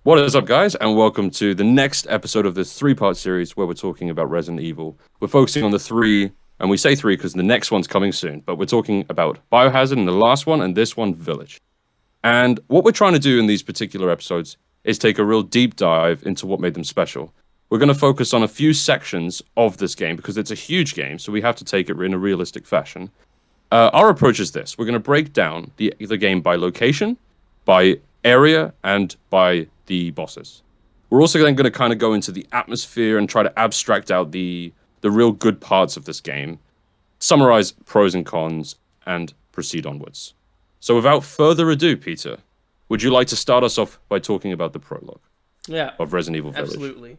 What is up, guys, and welcome to the next episode of this three-part series where we're talking about Resident Evil. We're focusing on the three, and we say three because the next one's coming soon, but we're talking about Biohazard and the last one, and this one, Village. And what we're trying to do in these particular episodes is take a real deep dive into what made them special. We're going to focus on a few sections of this game because it's a huge game, so we have to take it in a realistic fashion. Our approach is this. We're going to break down the game by location, by area, and by the bosses. We're also then going to kind of go into the atmosphere and try to abstract out the real good parts of this game, summarize pros and cons, and proceed onwards. So without further ado, Peter, would you like to start us off by talking about the prologue of Resident Evil Village? Absolutely.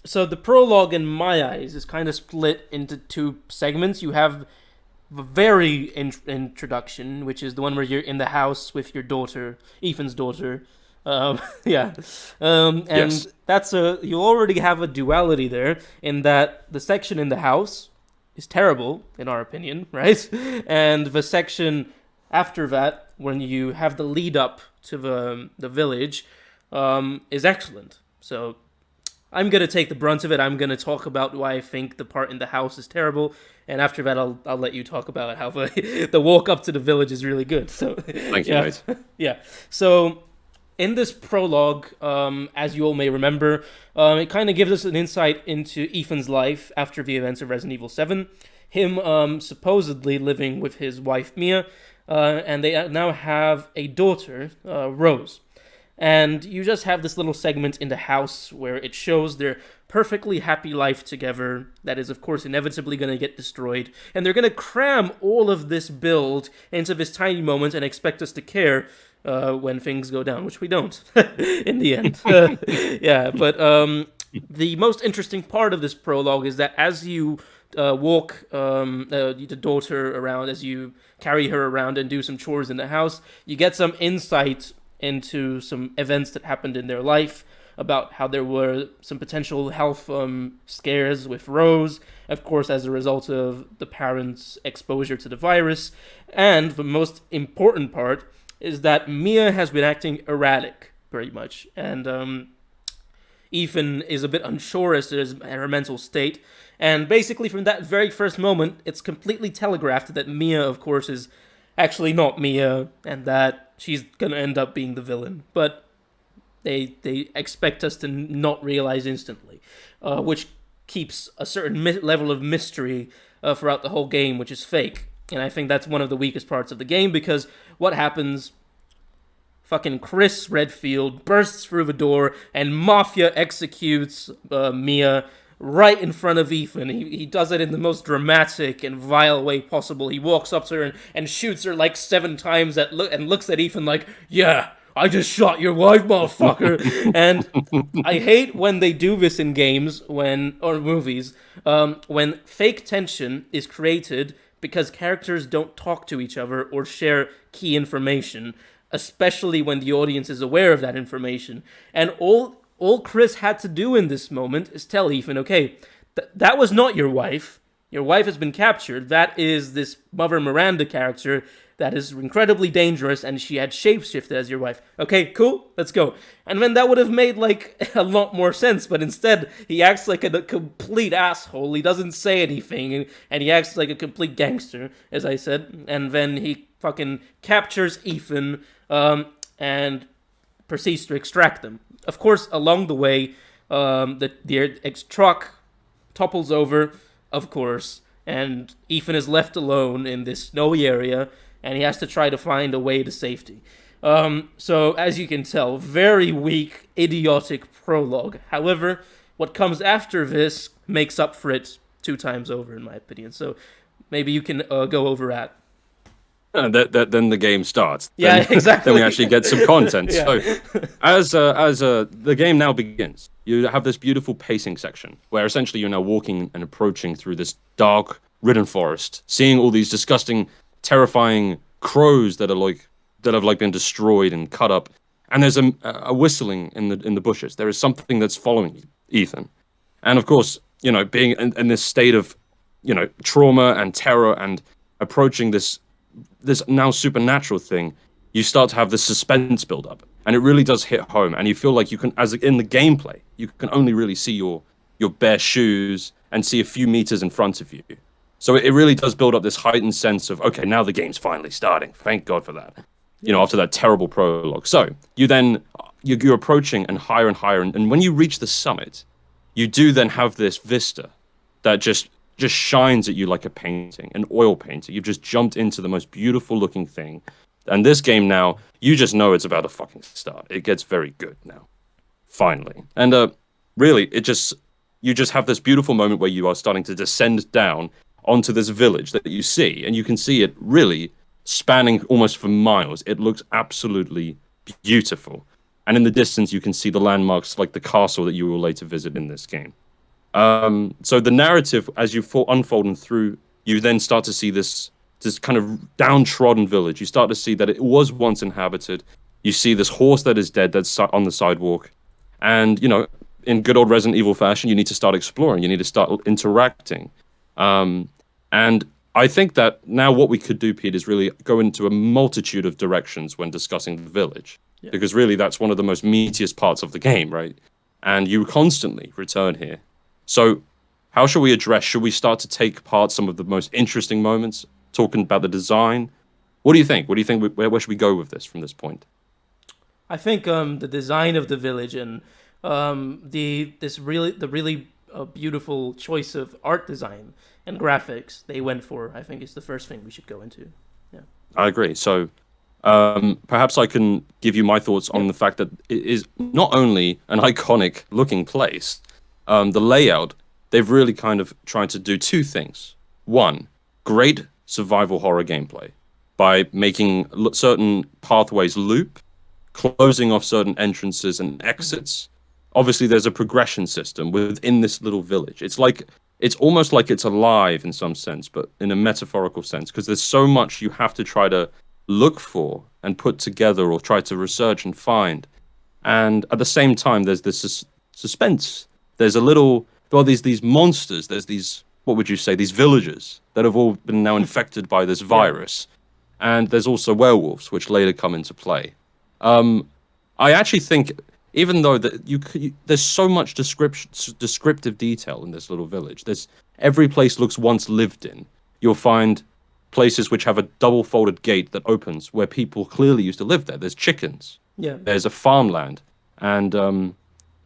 So the prologue, in my eyes, is kind of split into two segments. You have the very introduction, which is the one where you're in the house with your daughter, Ethan's daughter. And Yes. that's you already have a duality there in that the section in the house is terrible, in our opinion, right? And the section after that, when you have the lead up to the village, is excellent. So I'm going to take the brunt of it. I'm going to talk about why I think the part in the house is terrible, and after that I'll let you talk about how the walk up to the village is really good. So Thank you, yeah. mate. Yeah. So in this prologue, as you all may remember, it kind of gives us an insight into Ethan's life after the events of Resident Evil 7. Him supposedly living with his wife Mia, and they now have a daughter, Rose. And you just have this little segment in the house where it shows their perfectly happy life together that is, of course, inevitably going to get destroyed. And they're going to cram all of this build into this tiny moment and expect us to care when things go down, which we don't in the end. But the most interesting part of this prologue is that as you walk the daughter around, as you carry her around and do some chores in the house, you get some insight into some events that happened in their life, about how there were some potential health scares with Rose, of course, as a result of the parents' exposure to the virus. And the most important part is that Mia has been acting erratic, pretty much. And Ethan is a bit unsure as to her mental state. And basically, from that very first moment, it's completely telegraphed that Mia, of course, is actually not Mia, and that she's gonna end up being the villain. But they expect us to not realize instantly, which keeps a certain level of mystery throughout the whole game, which is fake. And I think that's one of the weakest parts of the game, because what happens? Fucking Chris Redfield bursts through the door and Mafia executes Mia right in front of Ethan. He does it in the most dramatic and vile way possible. He walks up to her and shoots her like 7 times and looks at Ethan like, yeah, I just shot your wife, motherfucker. And I hate when they do this in games or movies, when fake tension is created because characters don't talk to each other or share key information, especially when the audience is aware of that information. And all Chris had to do in this moment is tell Ethan, okay, that was not your wife. Your wife has been captured. That is this Mother Miranda character that is incredibly dangerous, and she had shapeshifted as your wife. Okay, cool, let's go. And then that would have made, like, a lot more sense, but instead, he acts like a complete asshole. He doesn't say anything, and he acts like a complete gangster, as I said. And then he fucking captures Ethan, and proceeds to extract them. Of course, along the way, the truck topples over, of course, and Ethan is left alone in this snowy area, and he has to try to find a way to safety. So, as you can tell, very weak, idiotic prologue. However, what comes after this makes up for it 2 times over, in my opinion. So, maybe you can go over at. Then the game starts. Yeah, exactly. Then we actually get some content. Yeah. So, as the game now begins, you have this beautiful pacing section where essentially you're now walking and approaching through this dark, ridden forest, seeing all these disgusting, terrifying crows that have been destroyed and cut up, and there's a whistling in the bushes. There is something that's following Ethan, and of course, being in this state of trauma and terror and approaching this now supernatural thing, you start to have this suspense build up. and it really does hit home. And you feel like you can, as in the gameplay, you can only really see your bare shoes and see a few meters in front of you. So it really does build up this heightened sense of, okay, now the game's finally starting. Thank God for that. You know, after that terrible prologue. So you're approaching and higher, and when you reach the summit, you do then have this vista that just shines at you like a painting, an oil painting. You've just jumped into the most beautiful looking thing. And this game now, you just know it's about to fucking start. It gets very good now. Finally. And really, you just have this beautiful moment where you are starting to descend down onto this village that you see, and you can see it really spanning almost for miles. It looks absolutely beautiful. And in the distance, you can see the landmarks like the castle that you will later visit in this game. So the narrative, as you unfold through, you then start to see this kind of downtrodden village. You start to see that it was once inhabited. You see this horse that is dead that's on the sidewalk. And, you know, in good old Resident Evil fashion, you need to start exploring. You need to start interacting. And I think that now what we could do, Pete, is really go into a multitude of directions when discussing the village. Yeah. Because really that's one of the most meatiest parts of the game, right? And you constantly return here. So how should we address? Should we start to take apart some of the most interesting moments, talking about the design? What do you think? What do you think? Where should we go with this from this point? I think the design of the village and the really beautiful choice of art design and graphics they went for, I think, is the first thing we should go into. Yeah, I agree. So perhaps I can give you my thoughts on the fact that it is not only an iconic looking place, the layout, they've really kind of tried to do two things. One, great survival horror gameplay by making certain pathways loop, closing off certain entrances and exits. Obviously, there's a progression system within this little village. It's almost like it's alive in some sense, but in a metaphorical sense, because there's so much you have to try to look for and put together or try to research and find. And at the same time, there's this suspense. There's these monsters. There's these, what would you say, these villagers that have all been now infected by this virus. And there's also werewolves, which later come into play. I actually think, even though that there's so much descriptive detail in this little village. Every place looks once lived in. You'll find places which have a double-folded gate that opens where people clearly used to live there. There's chickens. Yeah. There's a farmland, and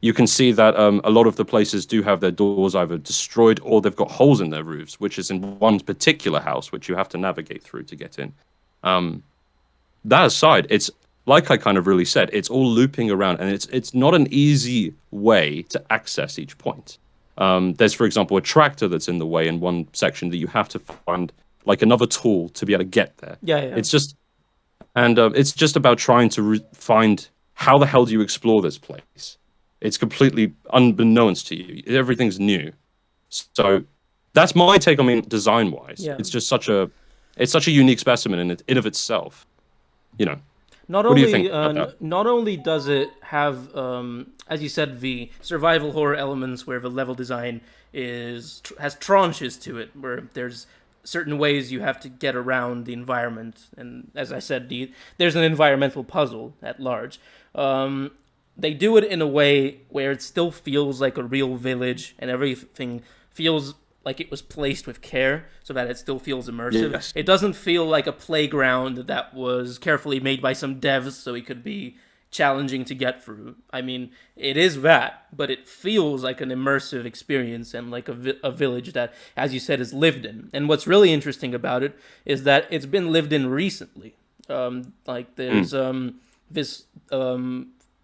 you can see that a lot of the places do have their doors either destroyed or they've got holes in their roofs, which is in one particular house which you have to navigate through to get in. That aside, it's like I kind of really said, it's all looping around, and it's not an easy way to access each point. There's, for example, a tractor that's in the way in one section that you have to find like another tool to be able to get there. Yeah. It's just about trying to find how the hell do you explore this place. It's completely unbeknownst to you. Everything's new. So that's my take on it design-wise. Yeah. It's just such a unique specimen in of itself. You know. What do you think about that? Not only does it have, as you said, the survival horror elements where the level design has tranches to it, where there's certain ways you have to get around the environment, and as I said, there's an environmental puzzle at large. They do it in a way where it still feels like a real village, and everything feels like it was placed with care so that it still feels immersive. Yes. It doesn't feel like a playground that was carefully made by some devs so it could be challenging to get through. I mean, it is that, but it feels like an immersive experience and like a village that, as you said, is lived in. And what's really interesting about it is that it's been lived in recently. There's this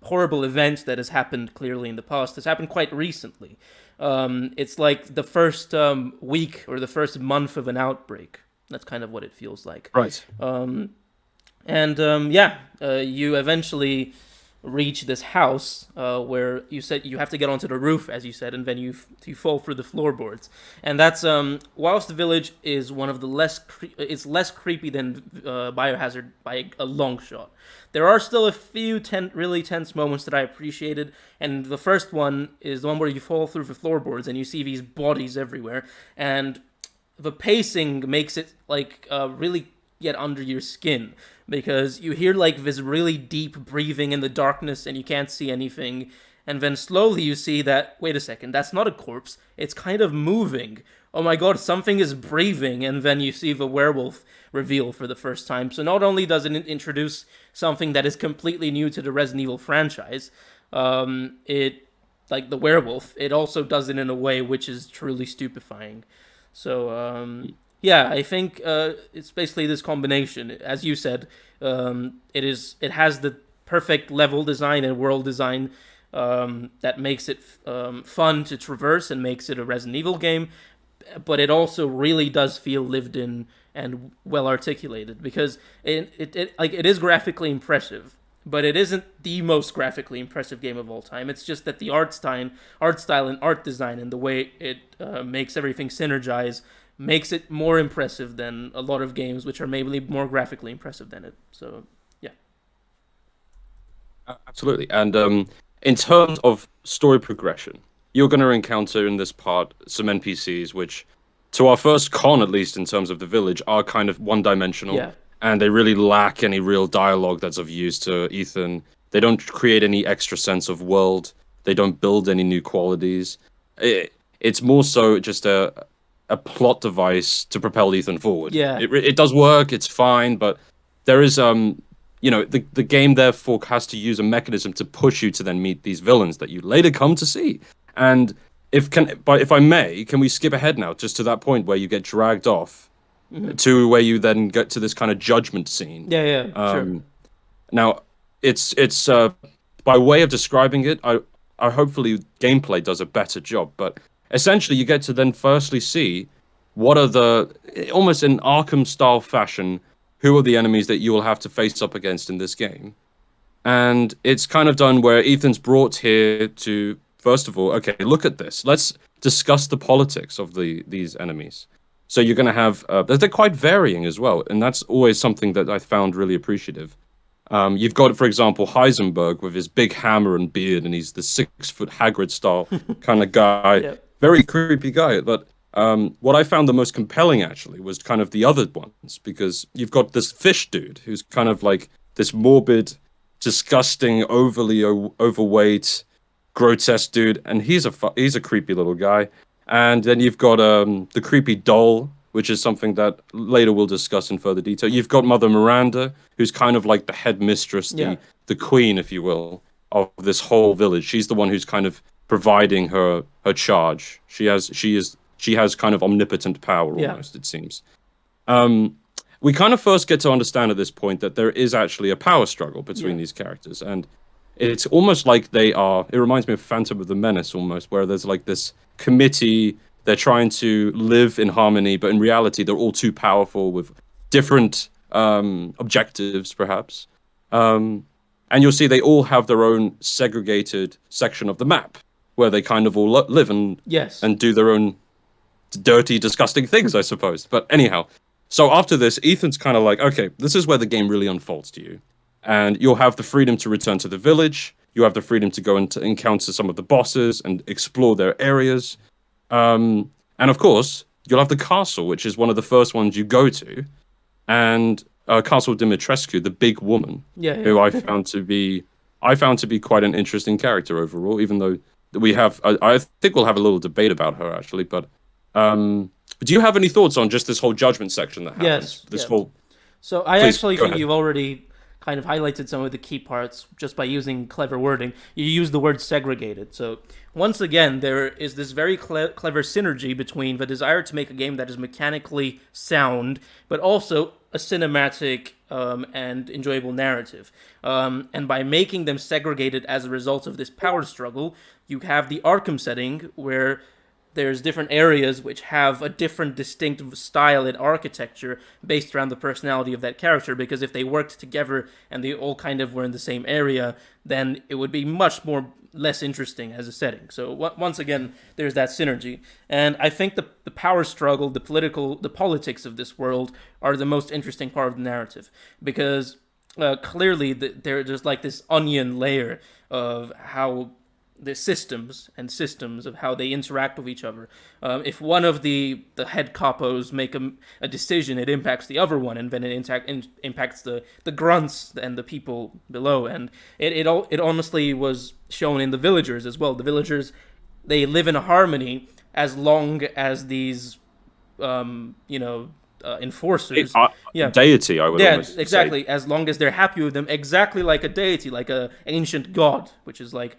horrible event that has happened clearly in the past has happened quite recently. It's like the first week or the first month of an outbreak. That's kind of what it feels like. Right. You eventually reach this house where you said you have to get onto the roof, as you said, and then you fall through the floorboards. And that's whilst the village is one of the less creepy than Biohazard by a long shot. There are still a few really tense moments that I appreciated, and the first one is the one where you fall through the floorboards and you see these bodies everywhere, and the pacing makes it like really get under your skin, because you hear like this really deep breathing in the darkness and you can't see anything, and then slowly you see that, wait a second, that's not a corpse, it's kind of moving. Oh my god, something is breathing, and then you see the werewolf reveal for the first time. So not only does it introduce something that is completely new to the Resident Evil franchise, it like the werewolf, it also does it in a way which is truly stupefying. So yeah, I think it's basically this combination. As you said, it has the perfect level design and world design that makes it fun to traverse and makes it a Resident Evil game, but it also really does feel lived in and well articulated, because it is graphically impressive, but it isn't the most graphically impressive game of all time. It's just that the art style and art design and the way it makes everything synergize makes it more impressive than a lot of games which are maybe more graphically impressive than it. So yeah. Absolutely. And in terms of story progression, you're going to encounter in this part some NPCs which, to our first con at least in terms of the village, are kind of one-dimensional. Yeah. And they really lack any real dialogue that's of use to Ethan. They don't create any extra sense of world. They don't build any new qualities. It's more so just a plot device to propel Ethan forward. Yeah. It does work, it's fine, but there is the game therefore has to use a mechanism to push you to then meet these villains that you later come to see. And if I may, can we skip ahead now just to that point where you get dragged off to where you then get to this kind of judgment scene? Yeah, sure. Now, it's by way of describing it, I hopefully gameplay does a better job, but essentially you get to then firstly see what are almost in Arkham style fashion, who are the enemies that you will have to face up against in this game. And it's kind of done where Ethan's brought here to, first of all, okay, look at this. Let's discuss the politics of these enemies. So you're going to have, they're quite varying as well, and that's always something that I found really appreciative. You've got, for example, Heisenberg with his big hammer and beard, and he's the 6-foot Hagrid style kind of guy. Yep. Very creepy guy. But what I found the most compelling, actually, was kind of the other ones, because you've got this fish dude who's kind of like this morbid, disgusting, overly overweight, grotesque dude, and he's a creepy little guy. And then you've got the creepy doll, which is something that later we'll discuss in further detail. You've got Mother Miranda, who's kind of like the head mistress, the queen, if you will, of this whole village. She's the one who's kind of providing her charge. She has kind of omnipotent power almost, it seems. We kind of first get to understand at this point that there is actually a power struggle between these characters, and it's almost like it reminds me of Phantom of the Menace almost, where there's like this committee, they're trying to live in harmony, but in reality they're all too powerful with different objectives, perhaps. And you'll see they all have their own segregated section of the map, where they kind of all live and do their own dirty, disgusting things, I suppose. But anyhow, so after this, Ethan's kind of like, okay, this is where the game really unfolds to you. And you'll have the freedom to return to the village. You have the freedom to go and to encounter some of the bosses and explore their areas. And of course, you'll have the castle, which is one of the first ones you go to. And Castle Dimitrescu, the big woman, who I found to be quite an interesting character overall, even though we have, I think we'll have a little debate about her actually. But do you have any thoughts on just this whole judgment section that happens? So I actually think you've already kind of highlighted some of the key parts just by using clever wording. You use the word segregated. So once again, there is this very clever synergy between the desire to make a game that is mechanically sound, but also a cinematic and enjoyable narrative. And by making them segregated as a result of this power struggle, you have the Arkham setting where there's different areas which have a different distinct style and architecture based around the personality of that character, because if they worked together and they all kind of were in the same area, then it would be much less interesting as a setting. So once again, there's that synergy. And I think the power struggle, the politics of this world are the most interesting part of the narrative, because clearly there's like this onion layer of how the systems of how they interact with each other. If one of the head capos make a decision, it impacts the other one, and then it impacts the grunts and the people below. And it honestly was shown in the villagers as well. The villagers, they live in harmony as long as these enforcers. Deity, I would almost exactly. say. As long as they're happy with them, exactly like a deity, like a ancient god, which is like,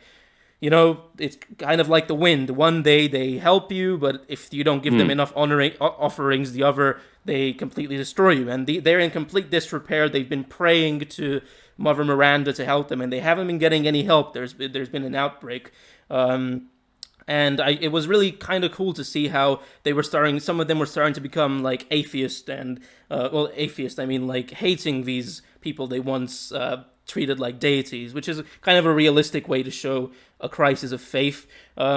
it's kind of like the wind. One day they help you, but if you don't give them enough offerings, the other, they completely destroy you. And they're in complete disrepair. They've been praying to Mother Miranda to help them, and they haven't been getting any help. There's been an outbreak. And it was really kind of cool to see how some of them were starting to become like atheist and, I mean like hating these people they once treated like deities, which is kind of a realistic way to show a crisis of faith,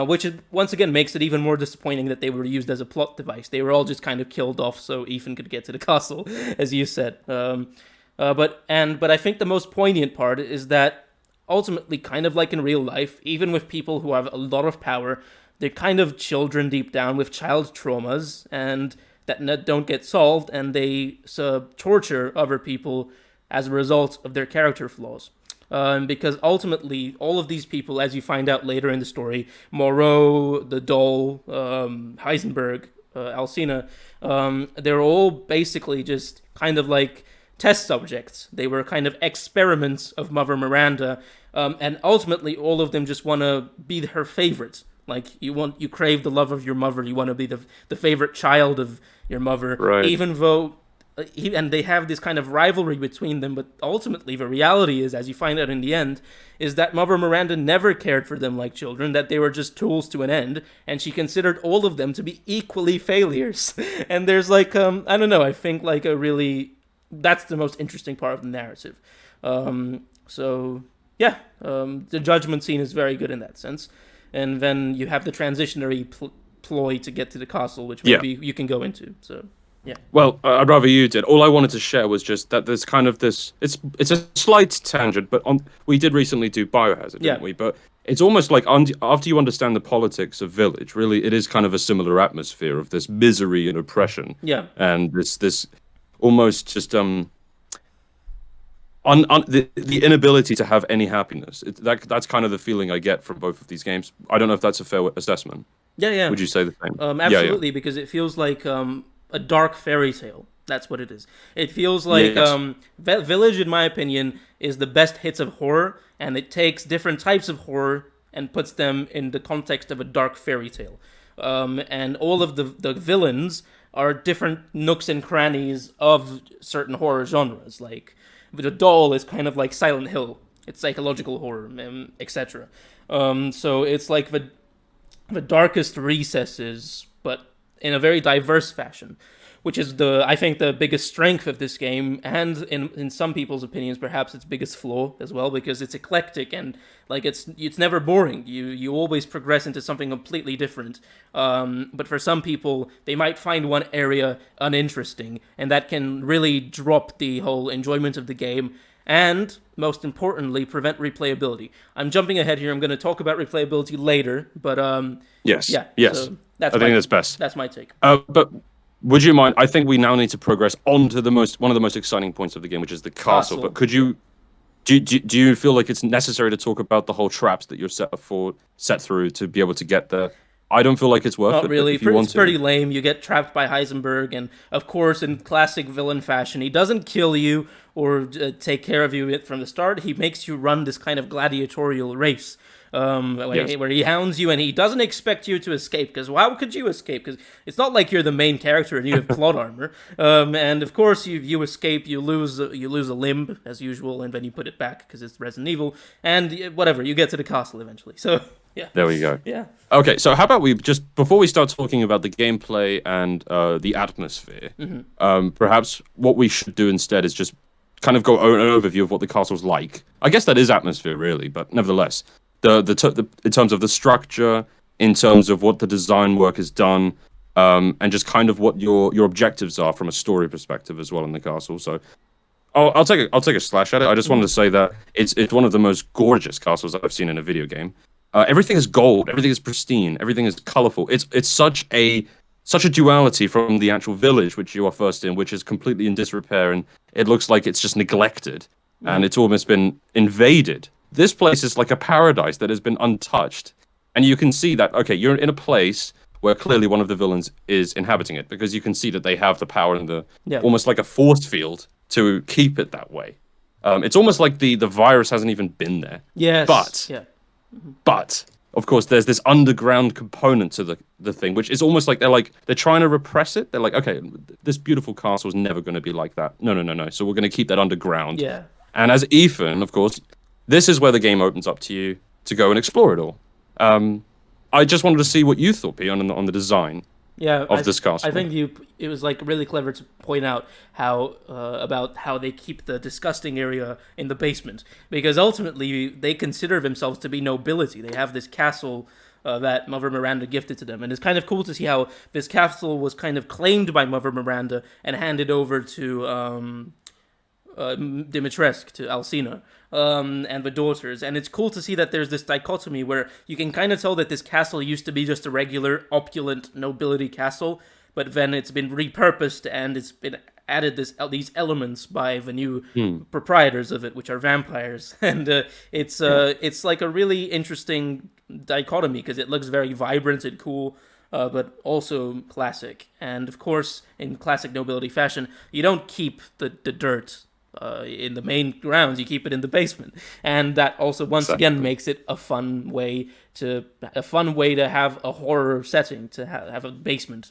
which once again makes it even more disappointing that they were used as a plot device. They were all just kind of killed off so Ethan could get to the castle, as you said. But I think the most poignant part is that ultimately, kind of like in real life, even with people who have a lot of power, they're kind of children deep down with child traumas and that don't get solved, and they torture other people as a result of their character flaws. Because ultimately, all of these people, as you find out later in the story, Moreau, the doll, Heisenberg, Alcina, they're all basically just kind of like test subjects. They were kind of experiments of Mother Miranda, and ultimately all of them just want to be her favorites. Like, you crave the love of your mother, you want to be the favorite child of your mother, right. Even though, and they have this kind of rivalry between them, but ultimately the reality is, as you find out in the end, is that Mother Miranda never cared for them like children, that they were just tools to an end, and she considered all of them to be equally failures. And there's like, I don't know, I think like that's the most interesting part of the narrative. The Judgement scene is very good in that sense. And then you have the transitionary ploy to get to the castle, which maybe you can go into. So, yeah. Well, I'd rather you did. All I wanted to share was just that there's kind of this. It's a slight tangent, but we did recently do Biohazard, didn't we? But it's almost like after you understand the politics of Village, really, it is kind of a similar atmosphere of this misery and oppression. Yeah. And this almost just the inability to have any happiness. That's kind of the feeling I get from both of these games. I don't know if that's a fair assessment. Yeah. Would you say the same? Absolutely, because it feels like a dark fairy tale. That's what it is. It feels like Village, in my opinion, is the best hits of horror, and it takes different types of horror and puts them in the context of a dark fairy tale. And all of the villains are different nooks and crannies of certain horror genres. Like, the doll is kind of like Silent Hill. It's psychological horror, etc. So it's like the darkest recesses, but in a very diverse fashion, which is I think the biggest strength of this game, and in some people's opinions perhaps its biggest flaw as well, because it's eclectic and like it's never boring. You always progress into something completely different. But for some people, they might find one area uninteresting, and that can really drop the whole enjoyment of the game, and most importantly, prevent replayability. I'm jumping ahead here. I'm going to talk about replayability later, but yes. So I think that's best. That's my take. But would you mind? I think we now need to progress on to one of the most exciting points of the game, which is the castle. But could you? Do you feel like it's necessary to talk about the whole traps that you're set through to be able to get there? I don't feel like it's worth it. Not really. If you want it's pretty lame. You get trapped by Heisenberg, and of course, in classic villain fashion, he doesn't kill you or take care of you from the start. He makes you run this kind of gladiatorial race. Where he hounds you, and he doesn't expect you to escape, because how could you escape? Because it's not like you're the main character and you have plot armor. And of course, you escape, you lose a limb as usual, and then you put it back because it's Resident Evil, and whatever, you get to the castle eventually. So yeah, there we go. Yeah. Okay, so how about we just before we start talking about the gameplay and the atmosphere, perhaps what we should do instead is just kind of go an overview of what the castle's like. I guess that is atmosphere, really, but nevertheless. In terms of the structure, in terms of what the design work has done, and just kind of what your objectives are from a story perspective as well in the castle. So, I'll take a slash at it. I just wanted to say that it's one of the most gorgeous castles I've seen in a video game. Everything is gold. Everything is pristine. Everything is colorful. It's such a duality from the actual village which you are first in, which is completely in disrepair, and it looks like it's just neglected and it's almost been invaded. This place is like a paradise that has been untouched, and you can see that. Okay, you're in a place where clearly one of the villains is inhabiting it, because you can see that they have the power and the almost like a force field to keep it that way. It's almost like the virus hasn't even been there. Yes. But of course, there's this underground component to the thing, which is almost like they're trying to repress it. They're like, okay, this beautiful castle is never going to be like that. No. So we're going to keep that underground. Yeah. And as Ethan, of course, this is where the game opens up to you to go and explore it all. I just wanted to see what you thought, P, on the design of this castle. I think it was like really clever to point out how about how they keep the disgusting area in the basement, because ultimately they consider themselves to be nobility. They have this castle that Mother Miranda gifted to them, and it's kind of cool to see how this castle was kind of claimed by Mother Miranda and handed over to Dimitrescu, to Alcina, and the daughters. And it's cool to see that there's this dichotomy where you can kind of tell that this castle used to be just a regular opulent nobility castle, but then it's been repurposed and it's been added these elements by the new proprietors of it, which are vampires. And it's like a really interesting dichotomy, because it looks very vibrant and cool, but also classic. And of course, in classic nobility fashion, you don't keep the dirt in the main grounds, you keep it in the basement, and that also once again makes it a fun way to have a horror setting, to have a basement,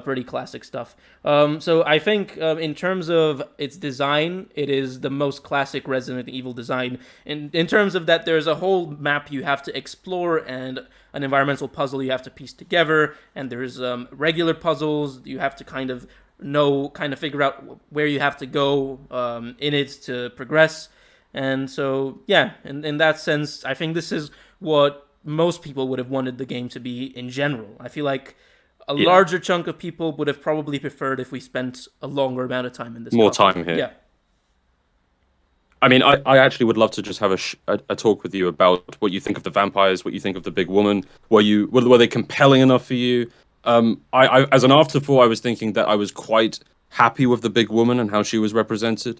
pretty classic stuff. So I think in terms of its design, it is the most classic Resident Evil design, in terms of that there's a whole map you have to explore and an environmental puzzle you have to piece together, and there's regular puzzles you have to kind of figure out where you have to go in it to progress. And so, yeah, in that sense, I think this is what most people would have wanted the game to be in general. I feel like a larger chunk of people would have probably preferred if we spent a longer amount of time in this. More time here. Yeah. I mean, I actually would love to just have a talk with you about what you think of the vampires, what you think of the big woman. Were they compelling enough for you? I as an afterthought, I was thinking that I was quite happy with the big woman and how she was represented.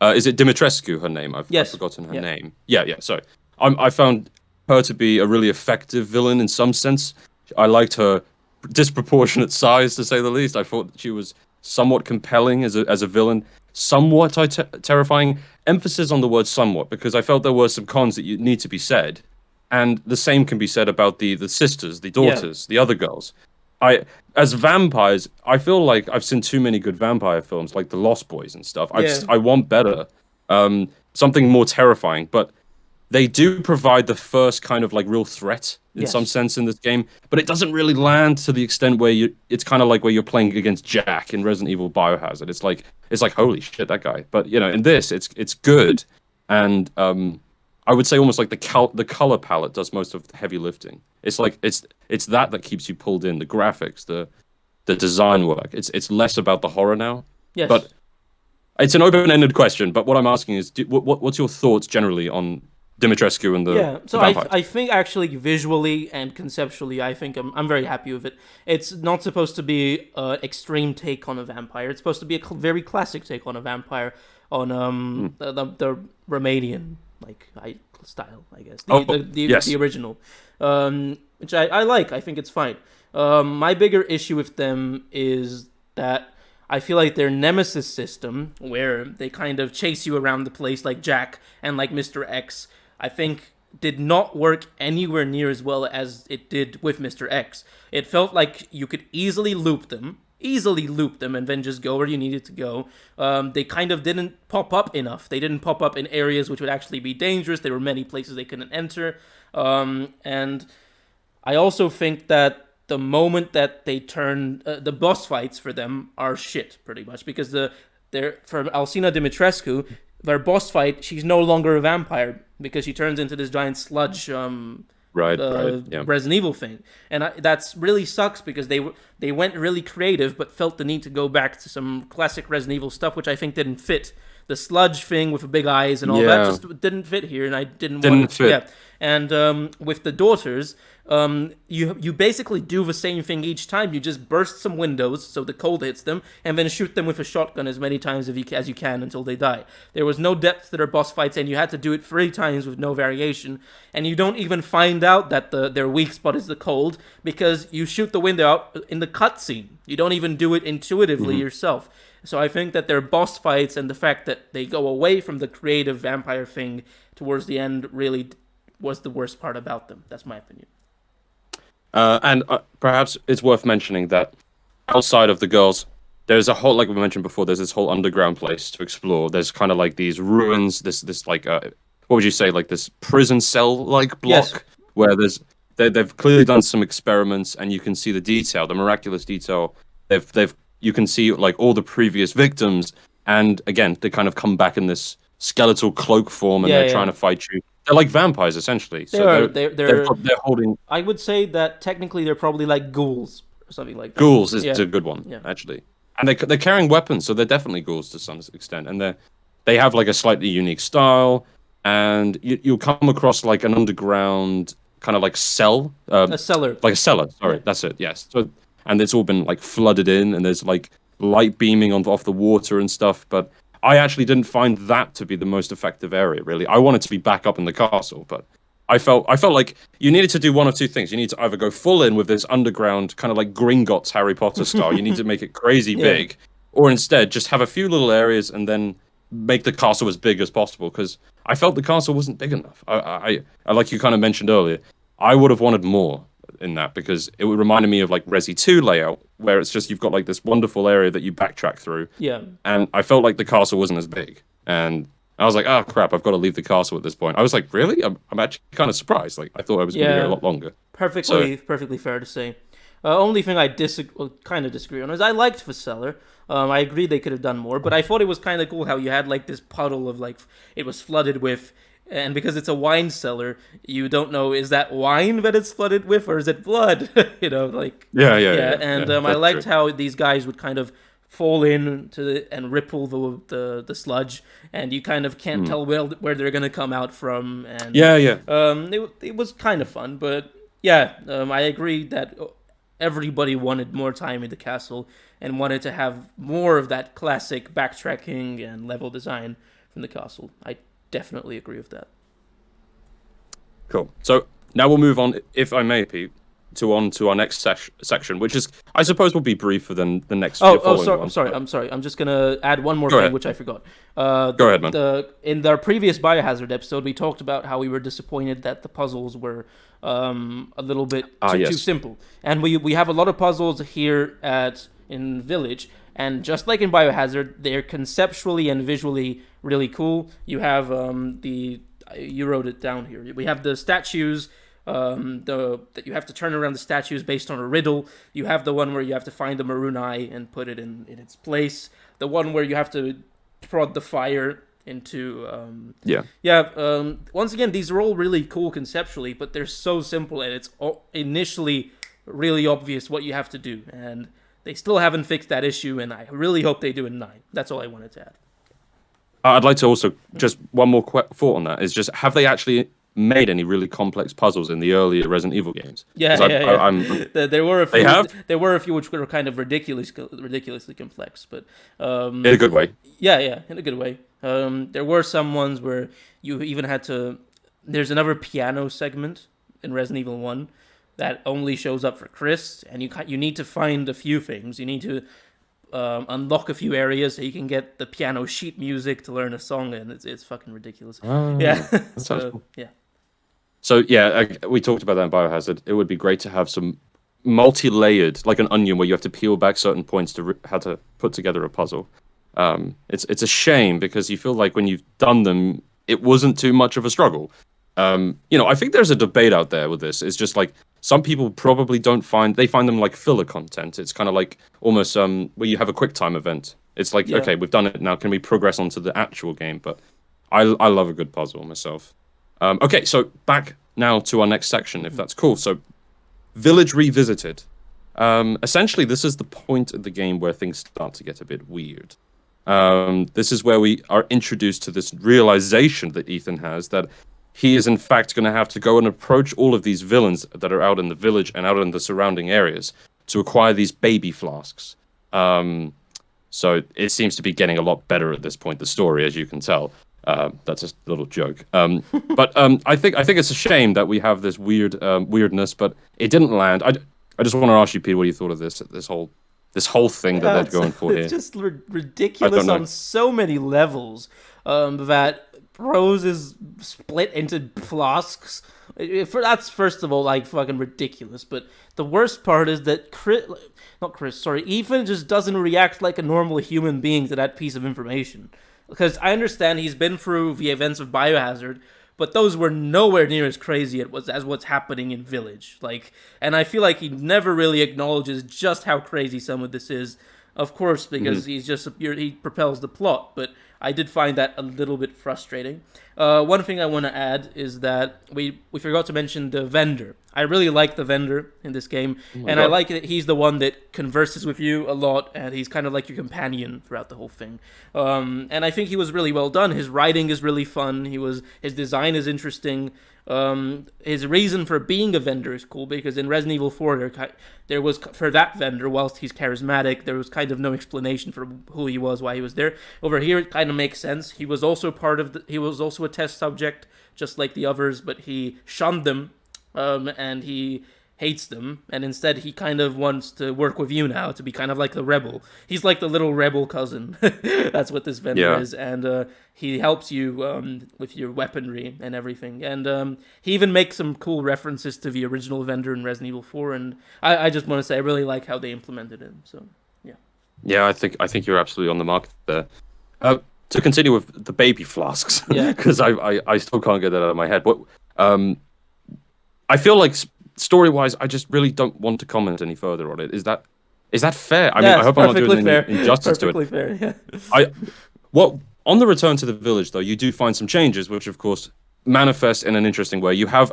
Is it Dimitrescu, her name? I've forgotten her name. Yeah. So I found her to be a really effective villain in some sense. I liked her disproportionate size, to say the least. I thought she was somewhat compelling as a villain, somewhat terrifying. Emphasis on the word somewhat, because I felt there were some cons that need to be said, and the same can be said about the sisters, the daughters, the other girls. As vampires, I feel like I've seen too many good vampire films, like The Lost Boys and stuff. I want better, something more terrifying. But they do provide the first kind of like real threat in some sense in this game. But it doesn't really land to the extent where it's kind of like where you're playing against Jack in Resident Evil Biohazard. It's like holy shit, that guy. But in this, it's good, and I would say almost like the color palette does most of the heavy lifting. It's like it's that keeps you pulled in. The graphics, the design work. It's less about the horror now. Yes. But it's an open-ended question. But what I'm asking is, what's your thoughts generally on Dimitrescu and the So vampires? I think actually visually and conceptually, I think I'm very happy with it. It's not supposed to be an extreme take on a vampire. It's supposed to be a very classic take on a vampire, on the Romanian style, I guess. The original, which I like. I think it's fine. My bigger issue with them is that I feel like their nemesis system, where they kind of chase you around the place like Jack and like Mr. X, I think did not work anywhere near as well as it did with Mr. X. It felt like you could easily loop them, and then just go where you needed to go. They kind of didn't pop up enough. They didn't pop up in areas which would actually be dangerous. There were many places they couldn't enter. And I also think that the moment that they turn, the boss fights for them are shit, pretty much, because for Alcina Dimitrescu, their boss fight, she's no longer a vampire because she turns into this giant sludge Resident Evil thing, and that's really sucks, because they went really creative but felt the need to go back to some classic Resident Evil stuff, which I think didn't fit. The sludge thing with the big eyes and all that just didn't fit here, and I didn't want it. Yeah, And with the daughters, you basically do the same thing each time. You just burst some windows so the cold hits them, and then shoot them with a shotgun as many times as you can until they die. There was no depth to their boss fights, and you had to do it 3 times with no variation. And you don't even find out that their weak spot is the cold, because you shoot the window out in the cutscene. You don't even do it intuitively yourself. So I think that their boss fights and the fact that they go away from the creative vampire thing towards the end really was the worst part about them. That's my opinion. And perhaps it's worth mentioning that outside of the girls, there's a whole, like we mentioned before, there's this whole underground place to explore. There's kind of like these ruins, this like, what would you say, like this prison cell-like block, where they've clearly done some experiments, and you can see the detail, the miraculous detail. You can see like all the previous victims, and again, they kind of come back in this skeletal cloak form, and they're trying to fight you. They're like vampires, essentially. They're holding. I would say that technically they're probably like ghouls or something like that. Ghouls is a good one, actually. And they're carrying weapons, so they're definitely ghouls to some extent. And they have like a slightly unique style, and you'll come across like an underground kind of like cell. A cellar. Like a cellar. Sorry, that's it. Yes. So, and it's all been like flooded in, and there's like light beaming off the water and stuff. But I actually didn't find that to be the most effective area, really. I wanted to be back up in the castle, but I felt like you needed to do one of two things. You need to either go full in with this underground kind of like Gringotts Harry Potter style. You need to make it crazy big, or instead just have a few little areas and then make the castle as big as possible. Because I felt the castle wasn't big enough. I like you kind of mentioned earlier, I would have wanted more in that, because it reminded me of like Resi 2 layout, where it's just you've got like this wonderful area that you backtrack through. Yeah. And I felt like the castle wasn't as big, and I was like, oh crap, I've got to leave the castle at this point. I was like, really? I'm actually kind of surprised. Like, I thought I was going to be here a lot longer. Perfectly fair to say. Only thing I kind of disagree on is I liked the cellar. I agree they could have done more, but I thought it was kind of cool how you had like this puddle of like it was flooded with. And because it's a wine cellar, you don't know, is that wine that it's flooded with, or is it blood? You know, like... Yeah. And I liked how these guys would kind of fall in and ripple the sludge, and you kind of can't tell where they're going to come out from. And it was kind of fun, but I agree that everybody wanted more time in the castle and wanted to have more of that classic backtracking and level design from the castle. I definitely agree with that. Cool. So now we'll move on, if I may, Pete, to our next section, which is, I suppose, will be briefer than the next. I'm sorry. I'm just gonna add one more thing, which I forgot. Go ahead, man. In our previous Biohazard episode, we talked about how we were disappointed that the puzzles were a little bit too simple, and we have a lot of puzzles here in Village. And just like in Biohazard, they're conceptually and visually really cool. You have you wrote it down here. We have the statues, that you have to turn around the statues based on a riddle. You have the one where you have to find the maroon eye and put it in its place. The one where you have to prod the fire into once again, these are all really cool conceptually, but they're so simple, and it's initially really obvious what you have to do, and they still haven't fixed that issue, and I really hope they do in 9. That's all I wanted to add. I'd like to also, just one more thought on that, is just, have they actually made any really complex puzzles in the earlier Resident Evil games? There were a few. There were a few which were kind of ridiculously complex, but in a good way. Yeah, in a good way. There were some ones where you even had to. There's another piano segment in Resident Evil 1 that only shows up for Chris, and you need to find a few things. You need to unlock a few areas so you can get the piano sheet music to learn a song, and it's fucking ridiculous. That sounds cool. So we talked about that in Biohazard. It would be great to have some multi-layered, like an onion, where you have to peel back certain points to how to put together a puzzle. It's a shame, because you feel like when you've done them, it wasn't too much of a struggle. I think there's a debate out there with this. It's just like, some people probably find them like filler content. It's kind of like almost where you have a quick time event. It's like, okay, we've done it now. Can we progress onto the actual game? But I love a good puzzle myself. Okay, so back now to our next section, if that's cool. So, Village Revisited. Essentially, this is the point of the game where things start to get a bit weird. This is where we are introduced to this realization that Ethan has, that he is in fact going to have to go and approach all of these villains that are out in the village and out in the surrounding areas to acquire these baby flasks. So it seems to be getting a lot better at this point, the story, as you can tell. That's a little joke. But I think it's a shame that we have this weirdness, but it didn't land. I just want to ask you, Pete, what you thought of this whole thing that they're going for here. It's just ridiculous on so many levels. That Rose is split into flasks. That's first of all like fucking ridiculous. But the worst part is that Ethan just doesn't react like a normal human being to that piece of information. Because I understand he's been through the events of Biohazard, but those were nowhere near as crazy as what's happening in Village. And I feel like he never really acknowledges just how crazy some of this is. Of course, because he propels the plot, but I did find that a little bit frustrating. One thing I want to add is that we forgot to mention the vendor. I really like the vendor in this game, I like that he's the one that converses with you a lot, and he's kind of like your companion throughout the whole thing. And I think he was really well done. His writing is really fun. His design is interesting. His reason for being a vendor is cool, because in Resident Evil 4 there was, for that vendor, whilst he's charismatic, there was kind of no explanation for who he was, why he was there. Over here it kind of makes sense. He was also he was also a test subject, just like the others, but he shunned them, and he hates them, and instead he kind of wants to work with you now to be kind of like the rebel. He's like the little rebel cousin. That's what this vendor is, and he helps you with your weaponry and everything. And he even makes some cool references to the original vendor in Resident Evil 4, and I just want to say I really like how they implemented him. So yeah, I think you're absolutely on the mark there. To continue with the baby flasks, because I still can't get that out of my head. But I feel like story-wise, I just really don't want to comment any further on it. Is that fair? I mean, I hope I'm not doing any injustice to it. Perfectly fair, yeah. On the return to the village, though, you do find some changes, which of course manifest in an interesting way. You have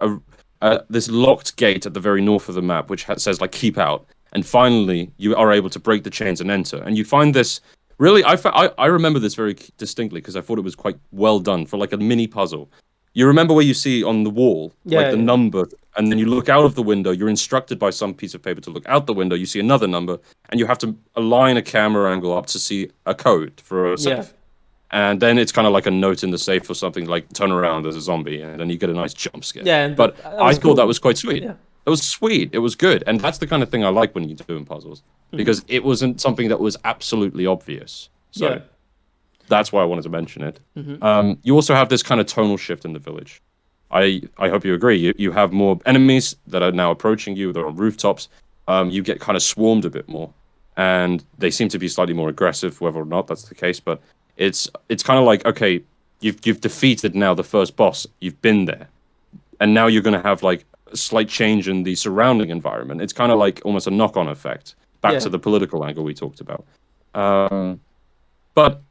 this locked gate at the very north of the map, which says like "keep out," and finally you are able to break the chains and enter. And you find this really, I remember this very distinctly because I thought it was quite well done for like a mini puzzle. You remember where you see on the wall, the number, and then you look out of the window, you're instructed by some piece of paper to look out the window, you see another number, and you have to align a camera angle up to see a code for a safe. And then it's kind of like a note in the safe or something, like turn around, there's a zombie, and then you get a nice jump scare. Yeah, but I thought that was quite sweet. Yeah. It was sweet, it was good, and that's the kind of thing I like when you do in puzzles, because it wasn't something that was absolutely obvious. So that's why I wanted to mention it. You also have this kind of tonal shift in the village. I hope you agree. You have more enemies that are now approaching you. They're on rooftops. You get kind of swarmed a bit more, and they seem to be slightly more aggressive, whether or not that's the case. But it's kind of like, okay, you've defeated now the first boss. You've been there, and now you're going to have like a slight change in the surrounding environment. It's kind of like almost a knock-on effect back to the political angle we talked about. But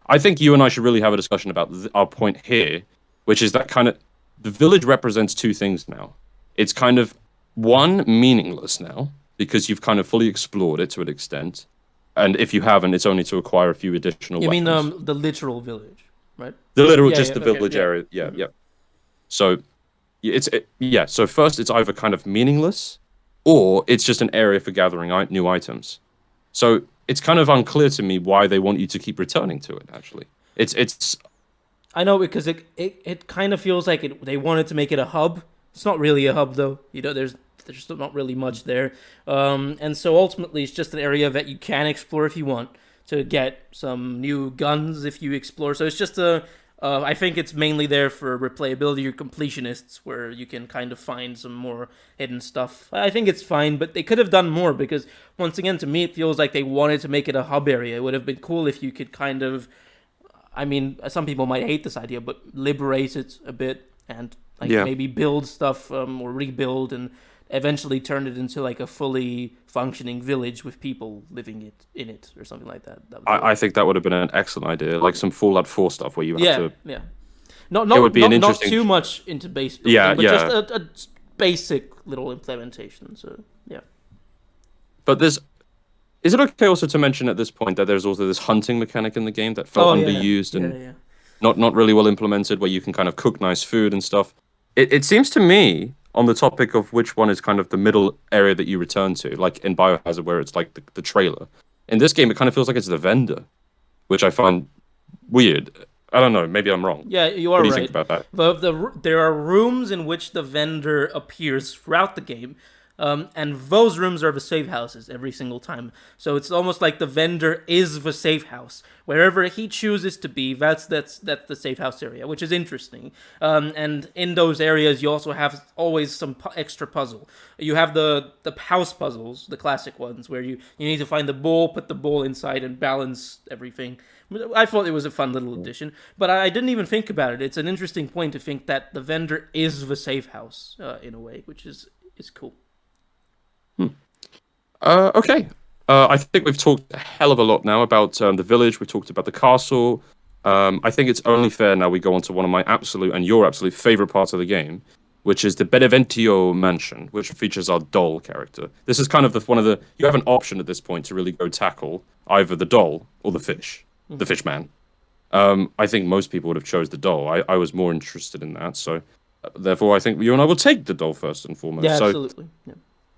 I think you and I should really have a discussion about our point here, which is that kind of the village represents two things now. It's kind of, one, meaningless now, because you've kind of fully explored it to an extent. And if you haven't, it's only to acquire a few additional weapons. You mean the literal village, right? The literal, the village area. Yeah. So, so first it's either kind of meaningless, or it's just an area for gathering new items. So it's kind of unclear to me why they want you to keep returning to it, actually. It's. I know, because it kind of feels like they wanted to make it a hub. It's not really a hub, though. There's not really much there. And so ultimately, it's just an area that you can explore if you want to get some new guns if you explore. So it's just I think it's mainly there for replayability or completionists, where you can kind of find some more hidden stuff. I think it's fine, but they could have done more, because once again, to me, it feels like they wanted to make it a hub area. It would have been cool if you could kind of, I mean, some people might hate this idea, but liberate it a bit and maybe build stuff or rebuild and eventually turn it into like a fully functioning village with people living in it or something like that. I think that would have been an excellent idea, like some Fallout 4 stuff where you have to... Not too much into base building, but just a basic little implementation. So, yeah. But is it okay also to mention at this point that there's also this hunting mechanic in the game that felt underused? not really well implemented, where you can kind of cook nice food and stuff. It seems to me, on the topic of which one is kind of the middle area that you return to, like in Biohazard, where it's like the trailer. In this game, it kind of feels like it's the vendor, which I find weird. I don't know. Maybe I'm wrong. Yeah, you What are do you right. think about that? There are rooms in which the vendor appears throughout the game, and those rooms are the safe houses every single time. So it's almost like the vendor is the safe house. Wherever he chooses to be, that's the safe house area, which is interesting. And in those areas, you also have always some extra puzzle. You have the house puzzles, the classic ones, where you need to find the bowl, put the bowl inside, and balance everything. I thought it was a fun little addition, but I didn't even think about it. It's an interesting point to think that the vendor is the safe house in a way, which is cool. Okay. I think we've talked a hell of a lot now about the village. We talked about the castle. I think it's only fair now we go on to one of my absolute and your absolute favorite parts of the game, which is the Beneventio mansion, which features our doll character. This is kind of you have an option at this point to really go tackle either the doll or the fish, the fish man. I think most people would have chose the doll. I was more interested in that, so therefore I think you and I will take the doll first and foremost. Yeah, So, absolutely. Yeah.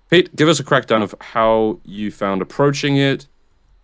Pete, give us a crackdown of how you found approaching it.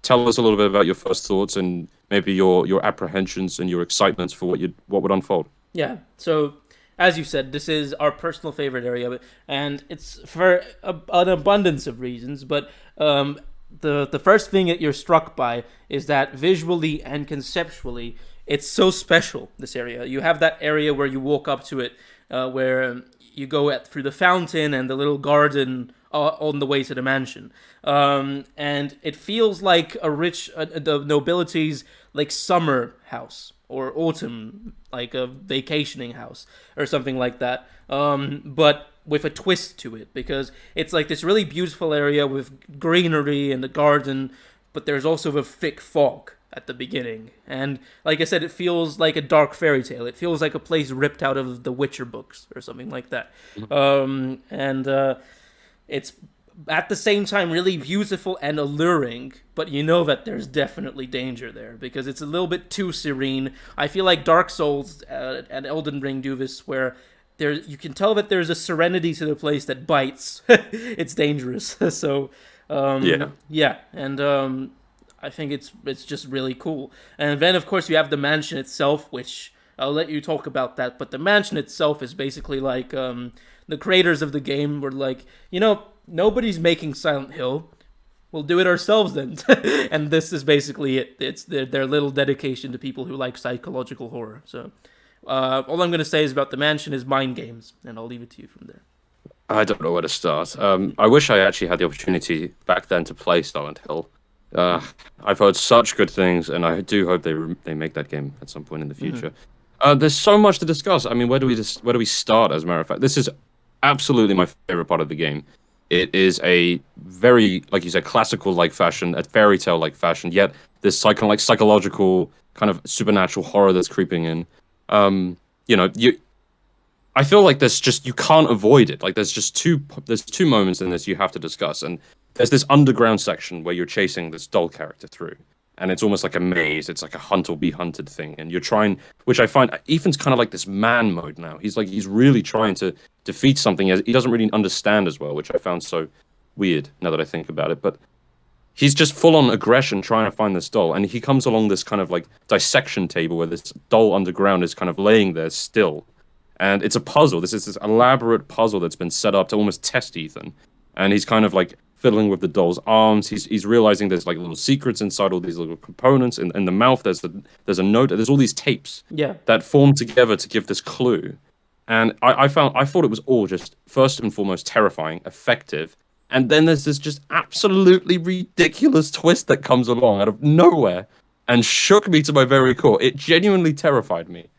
Tell us a little bit about your first thoughts and maybe your apprehensions and your excitements for what would unfold. Yeah. So, as you said, this is our personal favorite area, and it's for an abundance of reasons. But the first thing that you're struck by is that visually and conceptually, it's so special. This area, you have that area where you walk up to it, where you go through the fountain and the little garden on the way to the mansion, and it feels like the nobility's like summer house or autumn, like a vacationing house or something like that, but with a twist to it, because it's like this really beautiful area with greenery and the garden, but there's also the thick fog at the beginning. And like I said, it feels like a dark fairy tale. It feels like a place ripped out of the Witcher books or something like that. It's at the same time really beautiful and alluring, but you know that there's definitely danger there because it's a little bit too serene. I feel like Dark Souls and Elden Ring do this, where you can tell that there's a serenity to the place that bites. It's dangerous. So yeah, and I think it's just really cool. And then of course you have the mansion itself, which I'll let you talk about that. But the mansion itself is basically like the creators of the game were like, nobody's making Silent Hill. We'll do it ourselves then. And this is basically it. It's their little dedication to people who like psychological horror. So all I'm going to say is about the mansion is mind games, and I'll leave it to you from there. I don't know where to start. I wish I actually had the opportunity back then to play Silent Hill. I've heard such good things, and I do hope they make that game at some point in the future. There's so much to discuss. I mean, where do we start? As a matter of fact, this is absolutely my favorite part of the game. It is a very, like you said, classical-like fashion, a fairy tale-like fashion. Yet this psychological kind of supernatural horror that's creeping in. I feel like you can't avoid it. Like there's two moments in this you have to discuss, and there's this underground section where you're chasing this doll character through, and it's almost like a maze. It's like a hunt or be hunted thing, and you're trying, which I find Ethan's kind of like this man mode now. He's really trying to defeat something he doesn't really understand as well, which I found so weird now that I think about it. But he's just full on aggression trying to find this doll, and he comes along this kind of like dissection table where this doll underground is kind of laying there still. And it's a puzzle. This is this elaborate puzzle that's been set up to almost test Ethan. And he's kind of like fiddling with the doll's arms. He's realizing there's like little secrets inside all these little components. In the mouth, there's a note. There's all these tapes that form together to give this clue. And I thought it was all just first and foremost terrifying, effective. And then there's this just absolutely ridiculous twist that comes along out of nowhere and shook me to my very core. It genuinely terrified me.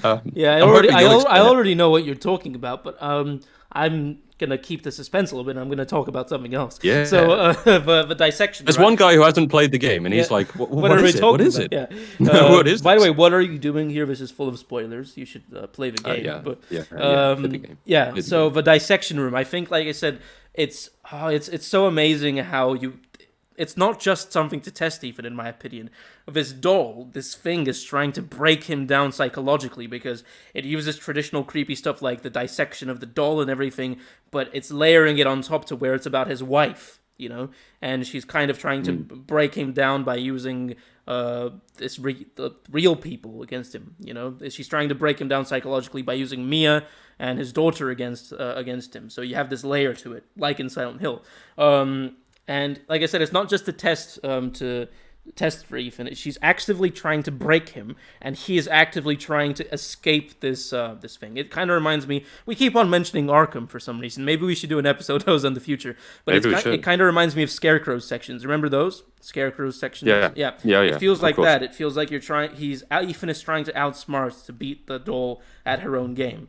I already know what you're talking about, but I'm gonna keep the suspense a little bit. And I'm gonna talk about something else. Yeah. So the dissection. There's one guy who hasn't played the game, and he's like, "What is it? What is it? Yeah. What is? By the way, what are you doing here? This is full of spoilers. You should play the game. So the dissection room. I think, like I said, it's so amazing how it's not just something to test, even in my opinion. This doll, this thing, is trying to break him down psychologically because it uses traditional creepy stuff like the dissection of the doll and everything, but it's layering it on top to where it's about his wife, you know, and she's kind of trying to break him down by using the real people against him, you know. She's trying to break him down psychologically by using Mia and his daughter against him. So you have this layer to it, like in Silent Hill. And like I said, it's not just to test for Ethan. She's actively trying to break him, and he is actively trying to escape this thing. It kind of reminds me. We keep on mentioning Arkham for some reason. Maybe we should do an episode of those in the future. But it kind of reminds me of Scarecrow's sections. Remember those Scarecrow's sections? Yeah. It feels like that. It feels like Ethan is trying to outsmart to beat the doll at her own game.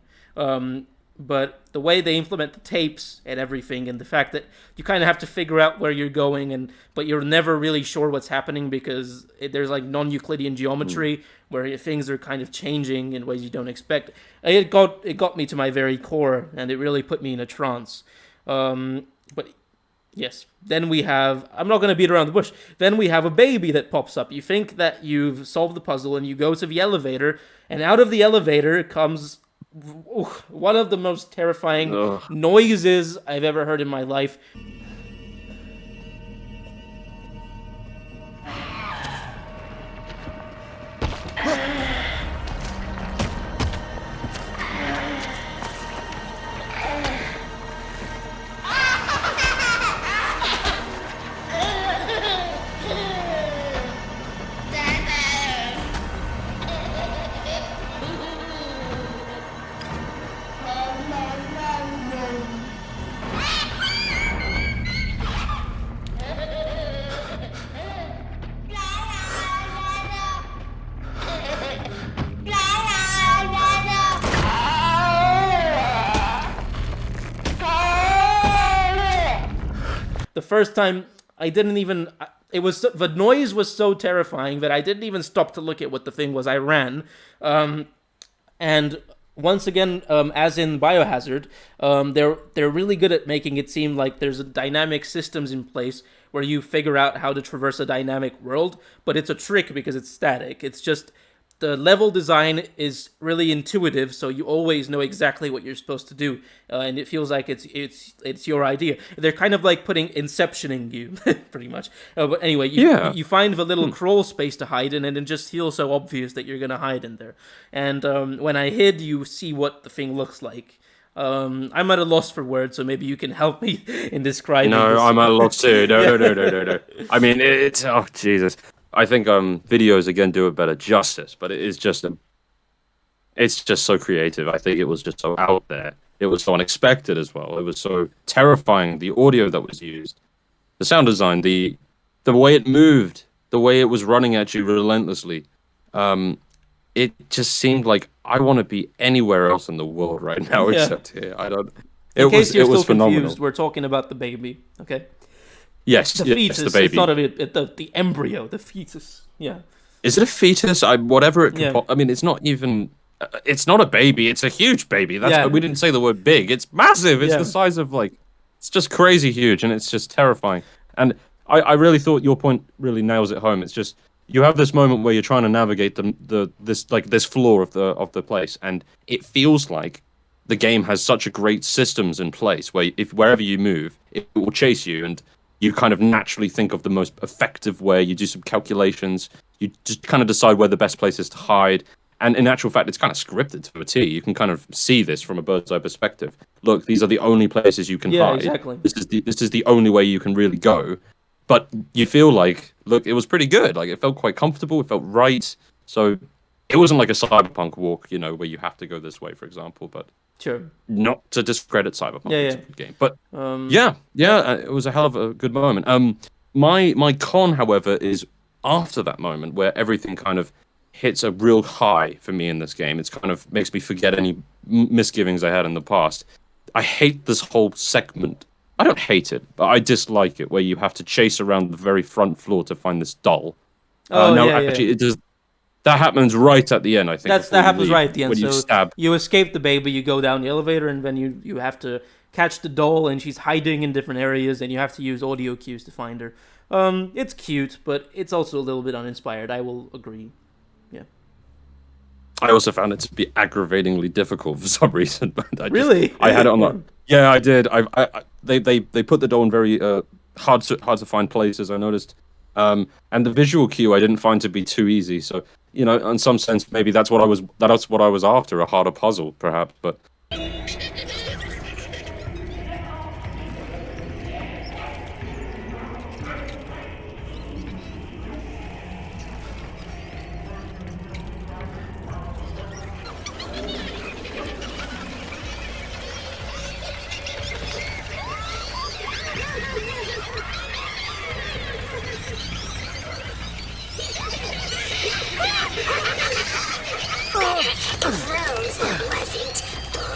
But the way they implement the tapes and everything, and the fact that you kind of have to figure out where you're going, but you're never really sure what's happening because there's like non-Euclidean geometry where things are kind of changing in ways you don't expect. It got me to my very core, and it really put me in a trance. But yes, then we have, I'm not going to beat around the bush, then we have a baby that pops up. You think that you've solved the puzzle, and you go to the elevator, and out of the elevator comes one of the most terrifying noises I've ever heard in my life. The first time, I didn't even... the noise was so terrifying that I didn't even stop to look at what the thing was. I ran. And once again, as in Biohazard, they're really good at making it seem like there's dynamic systems in place where you figure out how to traverse a dynamic world, but it's a trick because it's static. It's just... the level design is really intuitive, so you always know exactly what you're supposed to do, and it feels like it's your idea. They're kind of like inceptioning you, pretty much. But anyway, you find the little crawl space to hide in, and it just feels so obvious that you're gonna hide in there. And when I hid, you see what the thing looks like. I'm at a loss for words, so maybe you can help me in describing this. No, I'm at a loss too. No. I mean, it's... oh, Jesus. I think videos again do it better justice, but it's just so creative. I think it was just so out there. It was so unexpected as well. It was so terrifying. The audio that was used, the sound design, the way it moved, the way it was running at you relentlessly. It just seemed like I want to be anywhere else in the world right now except here. I don't. In case you're still phenomenal. Confused, we're talking about the baby. Okay. Yes, the fetus. The baby. It's not the embryo, the fetus. Yeah. Is it a fetus? Whatever it could. I mean, it's not even. It's not a baby. It's a huge baby. We didn't say the word big. It's massive. It's the size of it's just crazy huge, and it's just terrifying. And I really thought your point really nails it home. It's just you have this moment where you're trying to navigate this floor of the place, and it feels like the game has such a great systems in place where wherever you move, it will chase you and. You kind of naturally think of the most effective way. You do some calculations. You just kind of decide where the best place is to hide. And in actual fact, it's kind of scripted to a T. You can kind of see this from a bird's eye perspective. Look, these are the only places you can hide. Yeah, exactly. This is the only way you can really go. But you feel like, look, it was pretty good. Like, it felt quite comfortable. It felt right. So it wasn't like a Cyberpunk walk, where you have to go this way, for example. But sure. Not to discredit Cyberpunk. It's a good game. But it was a hell of a good moment. My con, however, is after that moment where everything kind of hits a real high for me in this game. It's kind of makes me forget any misgivings I had in the past. I hate this whole segment. I don't hate it, but I dislike it where you have to chase around the very front floor to find this doll. Actually, it does. That happens right at the end, I think. That happens right at the end. When so you escape the baby, you go down the elevator, and then you have to catch the doll, and she's hiding in different areas, and you have to use audio cues to find her. It's cute, but it's also a little bit uninspired. I will agree. Yeah. I also found it to be aggravatingly difficult for some reason, but Really? I had it on the yeah, I did. They put the doll in very hard to find places. I noticed, and the visual cue I didn't find to be too easy. So in some sense, maybe that's what I was after, a harder puzzle, perhaps. But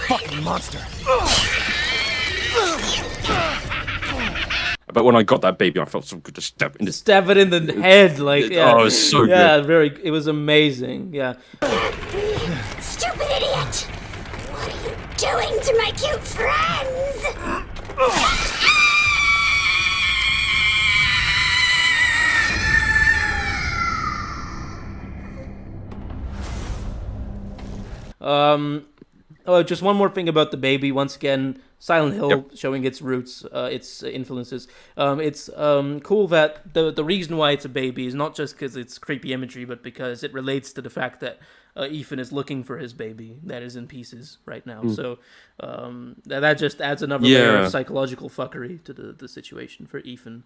Fucking monster. But when I got that baby, I felt so good to stab it in the head, like yeah. Oh, it was so yeah, good. it was amazing. Yeah. Stupid idiot! What are you doing to my cute friends? Oh, just one more thing about the baby. Once again, Silent Hill showing its roots, its influences. It's cool that the reason why it's a baby is not just because it's creepy imagery, but because it relates to the fact that Ethan is looking for his baby that is in pieces right now. So that just adds another layer of psychological fuckery to the situation for Ethan.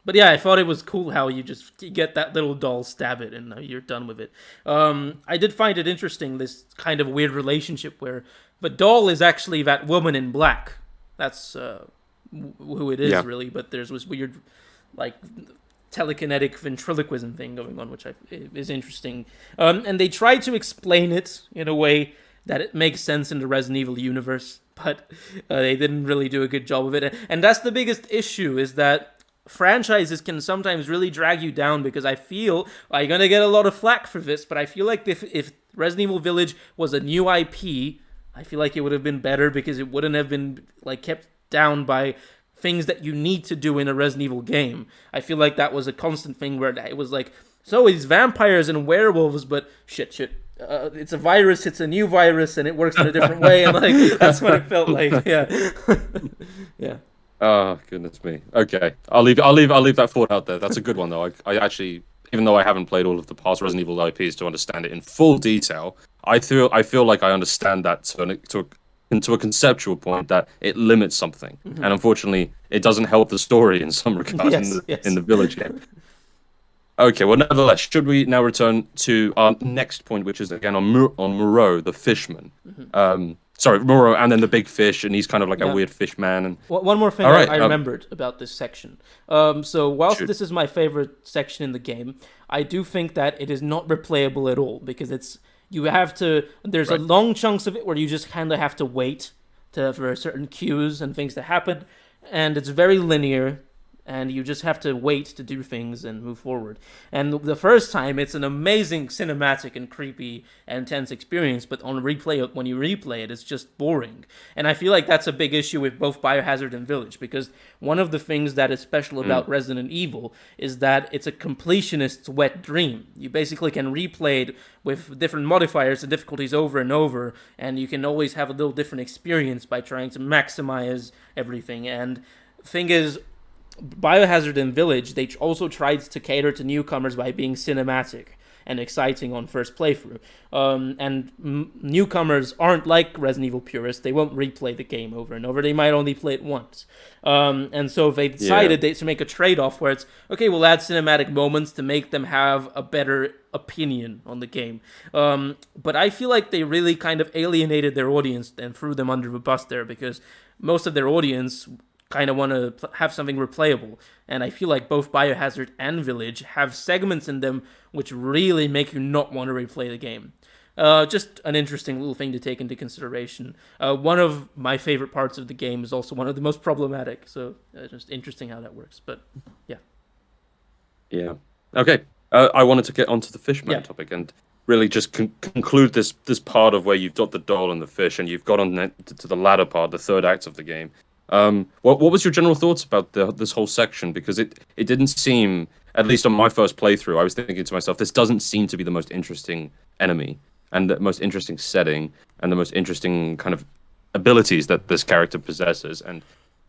But yeah, I thought it was cool how you get that little doll, stab it, and you're done with it. I did find it interesting, this kind of weird relationship where the doll is actually that woman in black. That's who it is, really. But there's this weird, like, telekinetic ventriloquism thing going on, which is interesting. And they tried to explain it in a way that it makes sense in the Resident Evil universe, but they didn't really do a good job of it. And that's the biggest issue, is that franchises can sometimes really drag you down, because I feel I'm gonna get a lot of flack for this, but I feel like if Resident Evil Village was a new IP, I feel like it would have been better, because it wouldn't have been like kept down by things that you need to do in a Resident Evil game. I feel like that was a constant thing where it was like, so it's vampires and werewolves, but shit. It's a virus. It's a new virus, and it works in a different way. And like that's what it felt like. Yeah, yeah. Oh goodness me. Okay, I'll leave that thought out there. That's a good one though. I actually, even though I haven't played all of the past Resident Evil IPs to understand it in full detail, I feel like I understand that to a conceptual point, that it limits something, and unfortunately, it doesn't help the story in some regards in the Village game. Okay, well, nevertheless, should we now return to our next point, which is again on Moreau, the fishman. Sorry, Moreau, and then the big fish, and he's kind of like a weird fish man. And one more thing I remembered about this section. So whilst this is my favorite section in the game, I do think that it is not replayable at all, because there's a long chunks of it where you just kind of have to wait for certain cues and things to happen, and it's very linear. And you just have to wait to do things and move forward. And the first time, it's an amazing cinematic and creepy and tense experience, but when you replay it, it's just boring. And I feel like that's a big issue with both Biohazard and Village, because one of the things that is special about Resident Evil is that it's a completionist's wet dream. You basically can replay it with different modifiers and difficulties over and over, and you can always have a little different experience by trying to maximize everything. And the thing is, Biohazard and Village, they also tried to cater to newcomers by being cinematic and exciting on first playthrough. Newcomers aren't like Resident Evil purists. They won't replay the game over and over. They might only play it once. And so they decided to make a trade-off where it's, okay, we'll add cinematic moments to make them have a better opinion on the game. But I feel like they really kind of alienated their audience and threw them under the bus there, because most of their audience kind of want to have something replayable, and I feel like both Biohazard and Village have segments in them which really make you not want to replay the game. Just an interesting little thing to take into consideration. One of my favorite parts of the game is also one of the most problematic, so just interesting how that works. But yeah. Okay, I wanted to get onto the fishman topic and really just conclude this part of where you've got the doll and the fish, and you've got on to the latter part, the third act of the game. What was your general thoughts about this whole section? Because it didn't seem, at least on my first playthrough, I was thinking to myself, this doesn't seem to be the most interesting enemy and the most interesting setting and the most interesting kind of abilities that this character possesses. And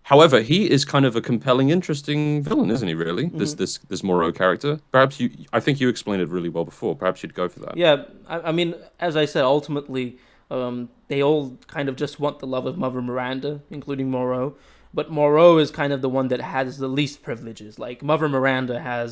however, he is kind of a compelling, interesting villain, isn't he? Really, this Moreau character. Perhaps I think you explained it really well before. Perhaps you'd go for that. Yeah, I mean, as I said, ultimately, they all kind of just want the love of Mother Miranda, including Moreau. But Moreau is kind of the one that has the least privileges. Like, Mother Miranda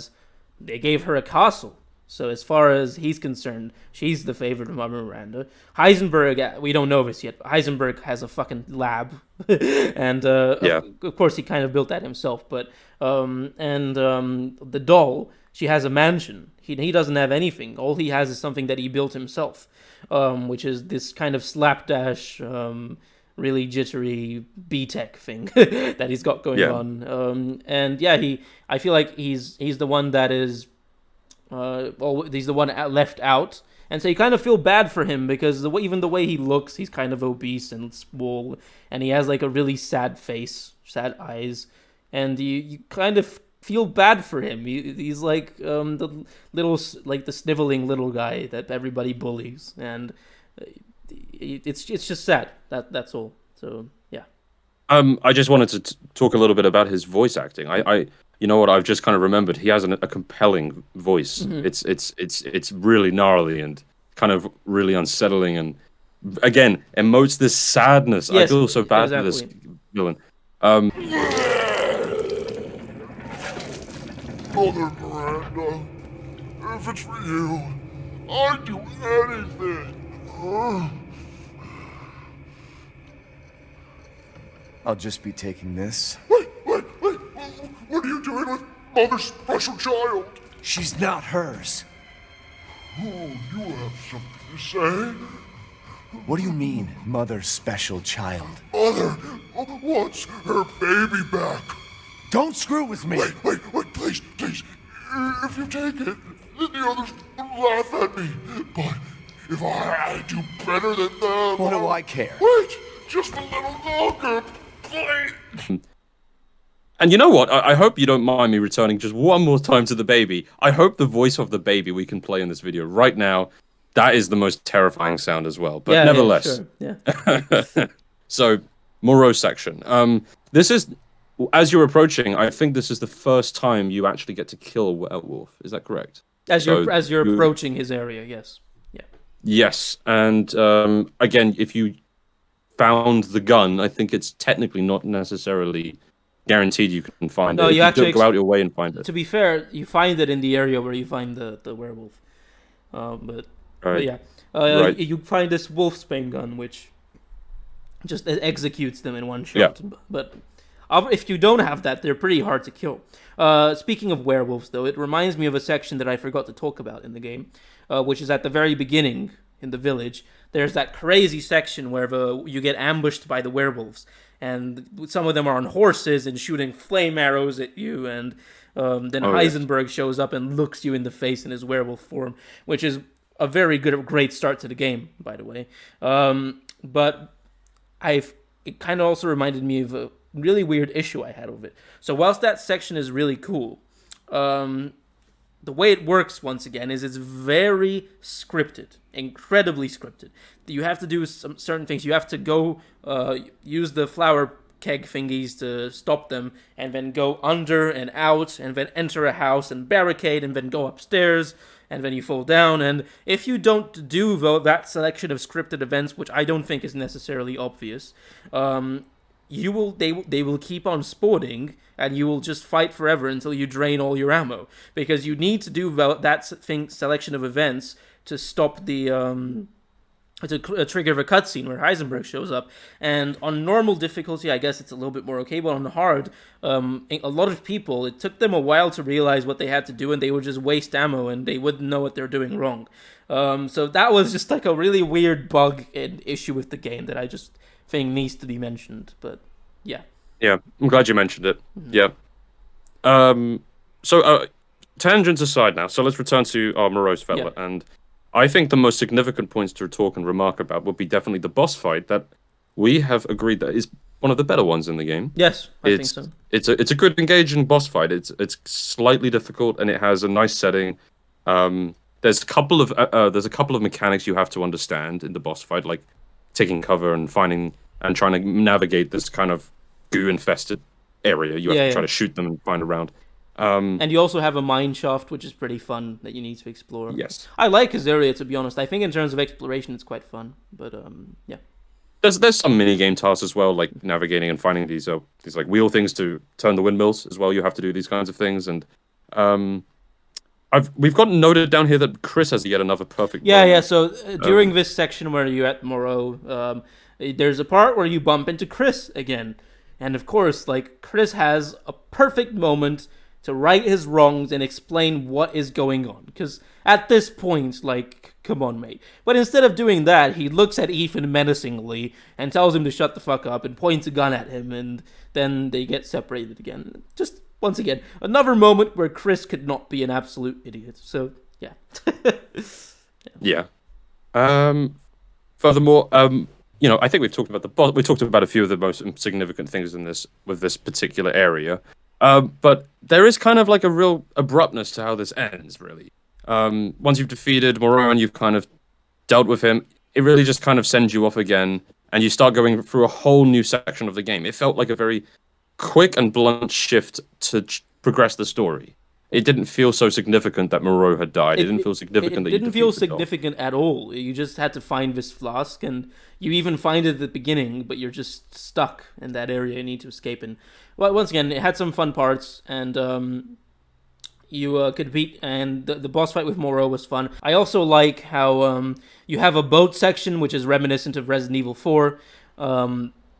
they gave her a castle. So as far as he's concerned, she's the favorite of Mother Miranda. Heisenberg, we don't know this yet, but Heisenberg has a fucking lab. And, of course, he kind of built that himself. But, the doll, she has a mansion. He doesn't have anything. All he has is something that he built himself, which is this kind of slapdash, really jittery B-Tech thing that he's got going on. I feel like he's the one that is, he's the one left out. And so you kind of feel bad for him because even the way he looks, he's kind of obese and small, and he has like a really sad face, sad eyes, and you kind of feel bad for him. He's like the sniveling little guy that everybody bullies, and it's just sad. That's all. So yeah. I just wanted to talk a little bit about his voice acting. You know what? I've just kind of remembered he has a compelling voice. Mm-hmm. It's really gnarly and kind of really unsettling, and again emotes this sadness. Yes, I feel so bad for this villain. Mother Miranda, if it's for you, I'd do anything. I'll just be taking this. Wait! What are you doing with Mother's special child? She's not hers. Oh, you have something to say? What do you mean, Mother's special child? Mother wants her baby back. Don't screw with me! Wait, please. If you take it, then the others will laugh at me. But if I do better than them... What do I care? Wait, just a little longer, please. And you know what? I hope you don't mind me returning just one more time to the baby. I hope the voice of the baby we can play in this video right now, that is the most terrifying sound as well. But nevertheless. Yeah, sure. Yeah. So, Moreau section. This is, as you're approaching, I think this is the first time you actually get to kill a werewolf. Is that correct? As you're approaching his area, yes. Yeah. Yes, and again, if you found the gun, I think it's technically not necessarily guaranteed you can find it. No, you actually go out your way and find it. To be fair, you find it in the area where you find the werewolf. But yeah, you find this wolfsbane gun, which just executes them in one shot. Yeah. But if you don't have that, they're pretty hard to kill. Speaking of werewolves, though, it reminds me of a section that I forgot to talk about in the game, which is at the very beginning in the village. There's that crazy section where you get ambushed by the werewolves, and some of them are on horses and shooting flame arrows at you, and then Heisenberg shows up and looks you in the face in his werewolf form, which is a very great start to the game, by the way. But it kind of also reminded me of a really weird issue I had with it. So whilst that section is really cool, the way it works, once again, is it's very scripted, incredibly scripted. You have to do some certain things. You have to go use the flower keg thingies to stop them, and then go under and out, and then enter a house and barricade, and then go upstairs, and then you fall down. And if you don't do that selection of scripted events, which I don't think is necessarily obvious, they will keep on spawning, and you will just fight forever until you drain all your ammo, because you need to do that selection of events to stop the to trigger the cutscene where Heisenberg shows up. And on normal difficulty, I guess it's a little bit more okay, but on hard, a lot of people, it took them a while to realize what they had to do, and they would just waste ammo, and they wouldn't know what they're doing wrong. So that was just like a really weird bug and issue with the game that I just think needs to be mentioned. But yeah. Yeah, I'm glad you mentioned it. Mm-hmm. Yeah. So tangents aside now, so let's return to our morose fella. Yeah. And I think the most significant points to talk and remark about would be definitely the boss fight that we have agreed that is one of the better ones in the game. Yes, I think so. It's a good engaging boss fight. It's slightly difficult and it has a nice setting. There's a couple of mechanics you have to understand in the boss fight, like taking cover and finding and trying to navigate this kind of goo infested area. You have to try to shoot them and find around. And you also have a mine shaft, which is pretty fun that you need to explore. Yes, I like his area, to be honest. I think in terms of exploration, it's quite fun. But yeah. There's some mini game tasks as well, like navigating and finding these like wheel things to turn the windmills as well. You have to do these kinds of things, and we've got noted down here that Chris has yet another perfect. Yeah. So during this section where you're at Moreau, there's a part where you bump into Chris again, and of course, like Chris has a perfect moment to right his wrongs and explain what is going on. Because at this point, like, come on, mate. But instead of doing that, he looks at Ethan menacingly and tells him to shut the fuck up and points a gun at him, and then they get separated again. Just, once again, another moment where Chris could not be an absolute idiot. So, yeah. Yeah. Furthermore, I think we've talked about we talked about a few of the most significant things in this with this particular area. But there is kind of like a real abruptness to how this ends, really. Once you've defeated Moreau and you've kind of dealt with him, it really just kind of sends you off again, and you start going through a whole new section of the game. It felt like a very quick and blunt shift to progress the story. It didn't feel so significant that Moreau had died. It didn't feel significant that you didn't feel defeated Dom. significant at all. You just had to find this flask, and you even find it at the beginning, but you're just stuck in that area you need to escape in. Well, once again, it had some fun parts, and you could beat, and the boss fight with Moreau was fun. I also like how you have a boat section, which is reminiscent of Resident Evil 4,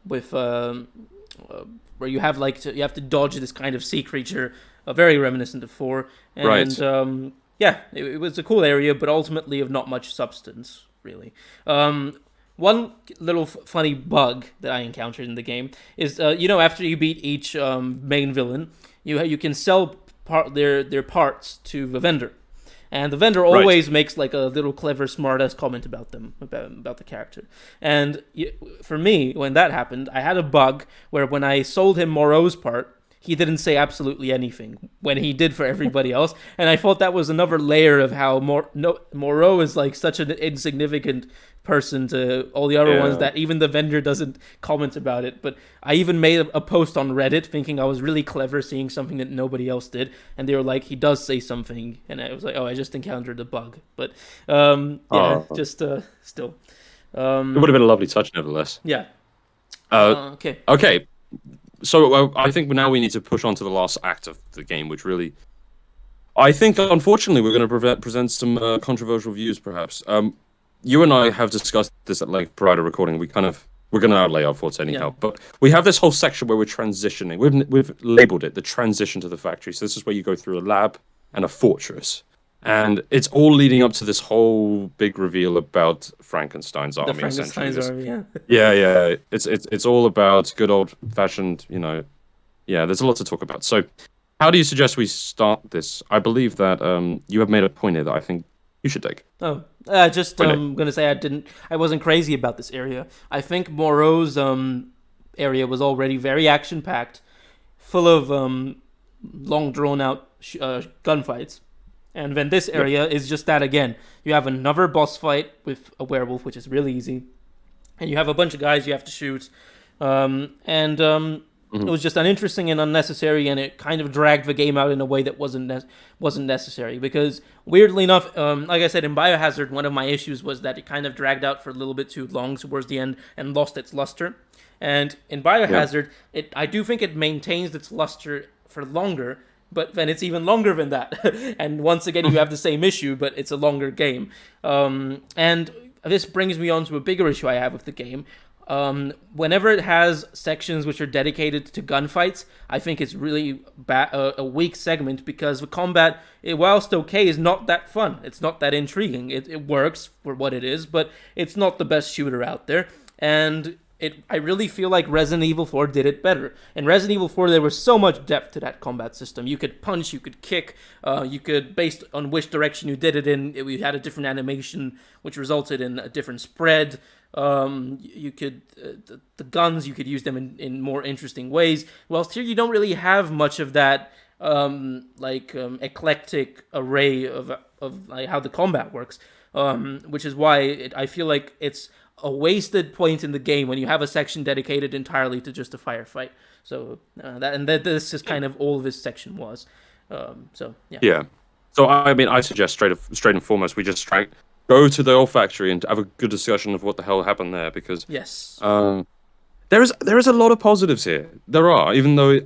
with where you have you have to dodge this kind of sea creature, very reminiscent of 4. And, right. Yeah, it was a cool area, but ultimately of not much substance, really. One little funny bug that I encountered in the game is, after you beat each main villain, you can sell their parts to the vendor, and the vendor always makes like a little clever, smart-ass comment about them, about the character. And for me, when that happened, I had a bug where when I sold him Moreau's part, he didn't say absolutely anything when he did for everybody else, and I thought that was another layer of how Moreau is like such an insignificant person to all the other ones that even the vendor doesn't comment about it. But I even made a post on Reddit thinking I was really clever, seeing something that nobody else did, and they were like, he does say something, and I was like, oh, I just encountered a bug. But still. It would have been a lovely touch, nevertheless. Yeah. Okay. So I think now we need to push on to the last act of the game, which really, I think, unfortunately, we're going to present some controversial views, perhaps. You and I have discussed this at length prior to recording. We're going to outlay our thoughts anyhow. But we have this whole section where we're transitioning. We've labeled it the transition to the factory. So this is where you go through a lab and a fortress. And it's all leading up to this whole big reveal about Frankenstein's army. The Frankenstein's army, yeah. Yeah. It's all about good old-fashioned, there's a lot to talk about. So how do you suggest we start this? I believe that you have made a point here that I think you should take. Oh, I'm going to say I wasn't crazy about this area. I think Moreau's area was already very action-packed, full of long, drawn-out gunfights. And then this area is just that again. You have another boss fight with a werewolf, which is really easy. And you have a bunch of guys you have to shoot. It was just uninteresting and unnecessary, and it kind of dragged the game out in a way that wasn't necessary. Because, weirdly enough, like I said, in Biohazard, one of my issues was that it kind of dragged out for a little bit too long towards the end and lost its luster. And in Biohazard, I do think it maintains its luster for longer, but then it's even longer than that. And once again, you have the same issue, but it's a longer game. And this brings me on to a bigger issue I have with the game. Whenever it has sections which are dedicated to gunfights, I think it's really a weak segment, because the combat, whilst okay, is not that fun. It's not that intriguing. It works for what it is, but it's not the best shooter out there. And I really feel like Resident Evil 4 did it better. In Resident Evil 4, there was so much depth to that combat system. You could punch, you could kick, you could, based on which direction you did it in, we had a different animation, which resulted in a different spread. You could the guns, you could use them in more interesting ways. Whilst here you don't really have much of that eclectic array of like how the combat works, which is why I feel like it's a wasted point in the game when you have a section dedicated entirely to just a firefight. So this is kind of all this section was. So yeah. Yeah. So I mean, I suggest straight and foremost we just go to the old factory and have a good discussion of what the hell happened there, because Yes. there is a lot of positives here. There are, even though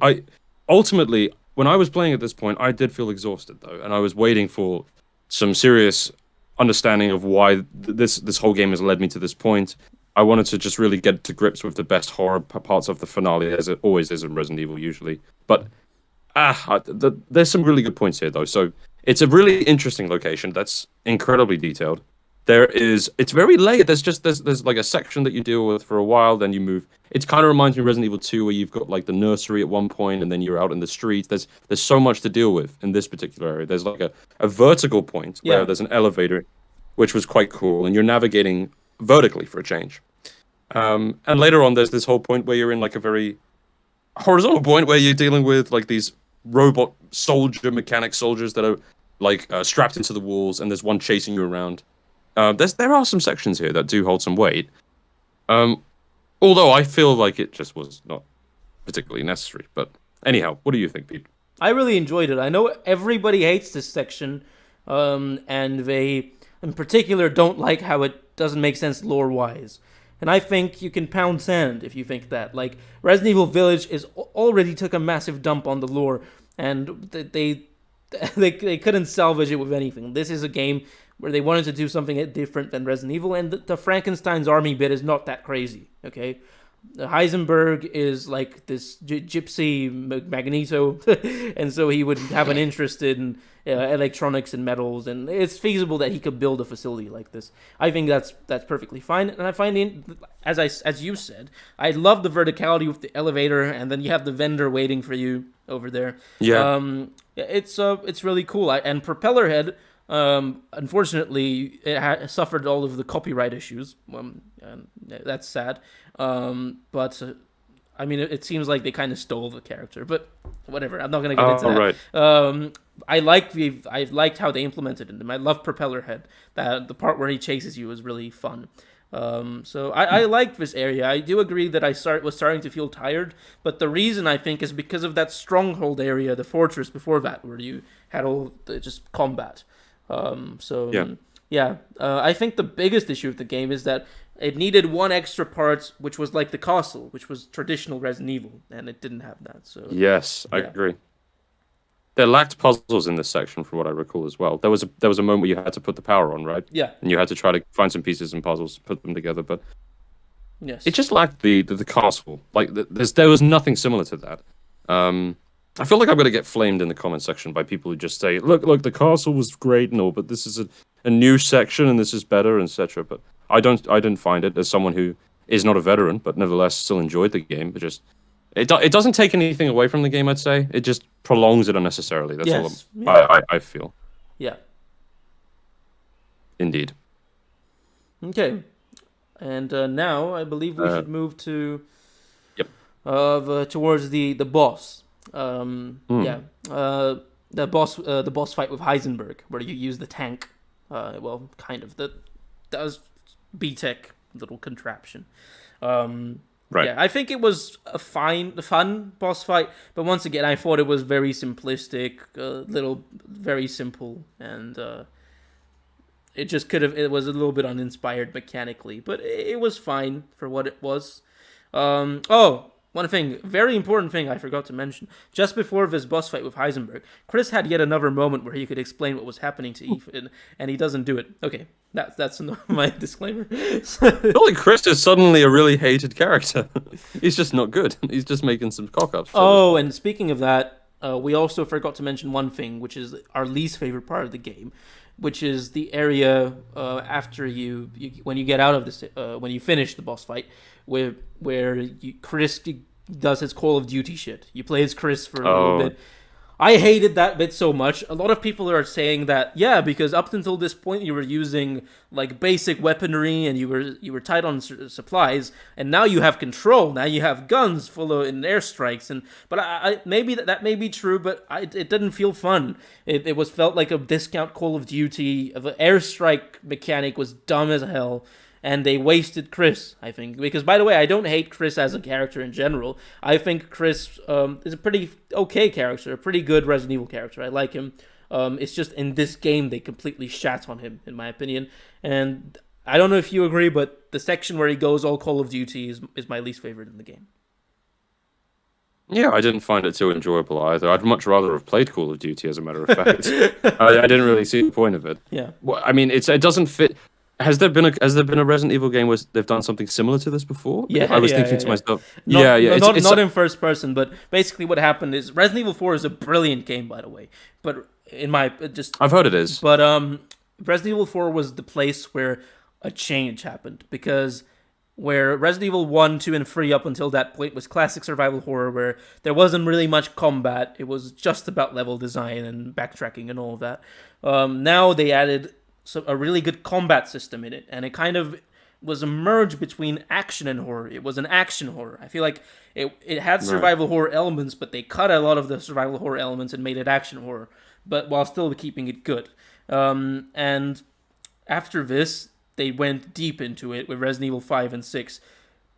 ultimately when I was playing at this point, I did feel exhausted though, and I was waiting for some serious understanding of why this whole game has led me to this point. I wanted to just really get to grips with the best horror parts of the finale, as it always is in Resident Evil usually. But there's some really good points here though. So it's a really interesting location that's incredibly detailed. It's very late. There's like a section that you deal with for a while, then you move. It kind of reminds me of Resident Evil 2, where you've got like the nursery at one point, and then you're out in the streets. There's so much to deal with in this particular area. There's like a vertical point where there's an elevator, which was quite cool, and you're navigating vertically for a change. And later on, there's this whole point where you're in like a very horizontal point where you're dealing with like these robot mechanic soldiers that are like strapped into the walls, and there's one chasing you around. There are some sections here that do hold some weight. Although I feel like it just was not particularly necessary. But anyhow, what do you think, Pete? I really enjoyed it. I know everybody hates this section, and they, in particular, don't like how it doesn't make sense lore-wise. And I think you can pound sand if you think that. Like, Resident Evil Village already took a massive dump on the lore, and they couldn't salvage it with anything. This is a game where they wanted to do something different than Resident Evil, and the Frankenstein's army bit is not that crazy, okay? Heisenberg is like this gypsy Magneto, and so he would have an interest in electronics and metals, and it's feasible that he could build a facility like this. I think that's perfectly fine, and I find as you said, I love the verticality with the elevator, and then you have the vendor waiting for you over there. Yeah, it's really cool. And Propellerhead, unfortunately, it suffered all of the copyright issues. And that's sad. But I mean, it seems like they kind of stole the character. But whatever. I'm not gonna get into that. Right. I liked how they implemented him. I love Propellerhead. The part where he chases you is really fun. So I like this area. I do agree that I was starting to feel tired, but the reason I think is because of that stronghold area, the fortress before that, where you had all the just combat. I think the biggest issue with the game is that it needed one extra part, which was like the castle, which was traditional Resident Evil, and it didn't have that. So yes, I agree. There lacked puzzles in this section, from what I recall as well. There was a moment where you had to put the power on, right? Yeah. And you had to try to find some pieces and puzzles, put them together, but yes, it just lacked the castle. Like there was nothing similar to that. I feel like I'm going to get flamed in the comment section by people who just say, look, the castle was great and all, but this is a new section and this is better, etc. But I didn't find it, as someone who is not a veteran, but nevertheless still enjoyed the game. It doesn't take anything away from the game, I'd say. It just prolongs it unnecessarily. That's all I feel. Yeah. Indeed. Okay. And now I believe we should move to towards the boss. The boss fight with Heisenberg, where you use the tank. Kind of that was B-Tech little contraption. Right. Yeah, I think it was a fun boss fight, but once again, I thought it was very simplistic, very simple, and it was a little bit uninspired mechanically, but it was fine for what it was. One thing, very important thing I forgot to mention. Just before this boss fight with Heisenberg, Chris had yet another moment where he could explain what was happening to Ethan, and he doesn't do it. Okay, that's my disclaimer. Surely Chris is suddenly a really hated character. He's just not good. He's just making some cock-ups. Oh, and speaking of that, we also forgot to mention one thing, which is our least favorite part of the game, which is the area after when you get out of this, when you finish the boss fight, where Chris does his Call of Duty shit. You play as Chris for a little bit. I hated that bit so much. A lot of people are saying that, yeah, because up until this point you were using like basic weaponry and you were tight on supplies, and now you have control. Now you have guns full of in airstrikes, but I maybe that may be true, but it didn't feel fun. It was felt like a discount Call of Duty. The airstrike mechanic was dumb as hell. And they wasted Chris, I think. Because, by the way, I don't hate Chris as a character in general. I think Chris is a pretty okay character, a pretty good Resident Evil character. I like him. It's just in this game they completely shat on him, in my opinion. And I don't know if you agree, but the section where he goes all Call of Duty is my least favorite in the game. Yeah, I didn't find it too enjoyable either. I'd much rather have played Call of Duty, as a matter of fact. I didn't really see the point of it. Yeah. Well, I mean, it doesn't fit. Has there been a Resident Evil game where they've done something similar to this before? Yeah, I was thinking to myself, not, yeah. Not in first person, but basically what happened is Resident Evil 4 is a brilliant game, by the way. But I've heard it is. But Resident Evil 4 was the place where a change happened, because where Resident Evil 1, 2, and 3 up until that point was classic survival horror where there wasn't really much combat. It was just about level design and backtracking and all of that. Now they added a really good combat system in it, and it kind of was a merge between action and horror. It was an action horror. I feel like it had survival horror elements, but they cut a lot of the survival horror elements and made it action horror, but while still keeping it good. And after this, they went deep into it with Resident Evil 5 and 6,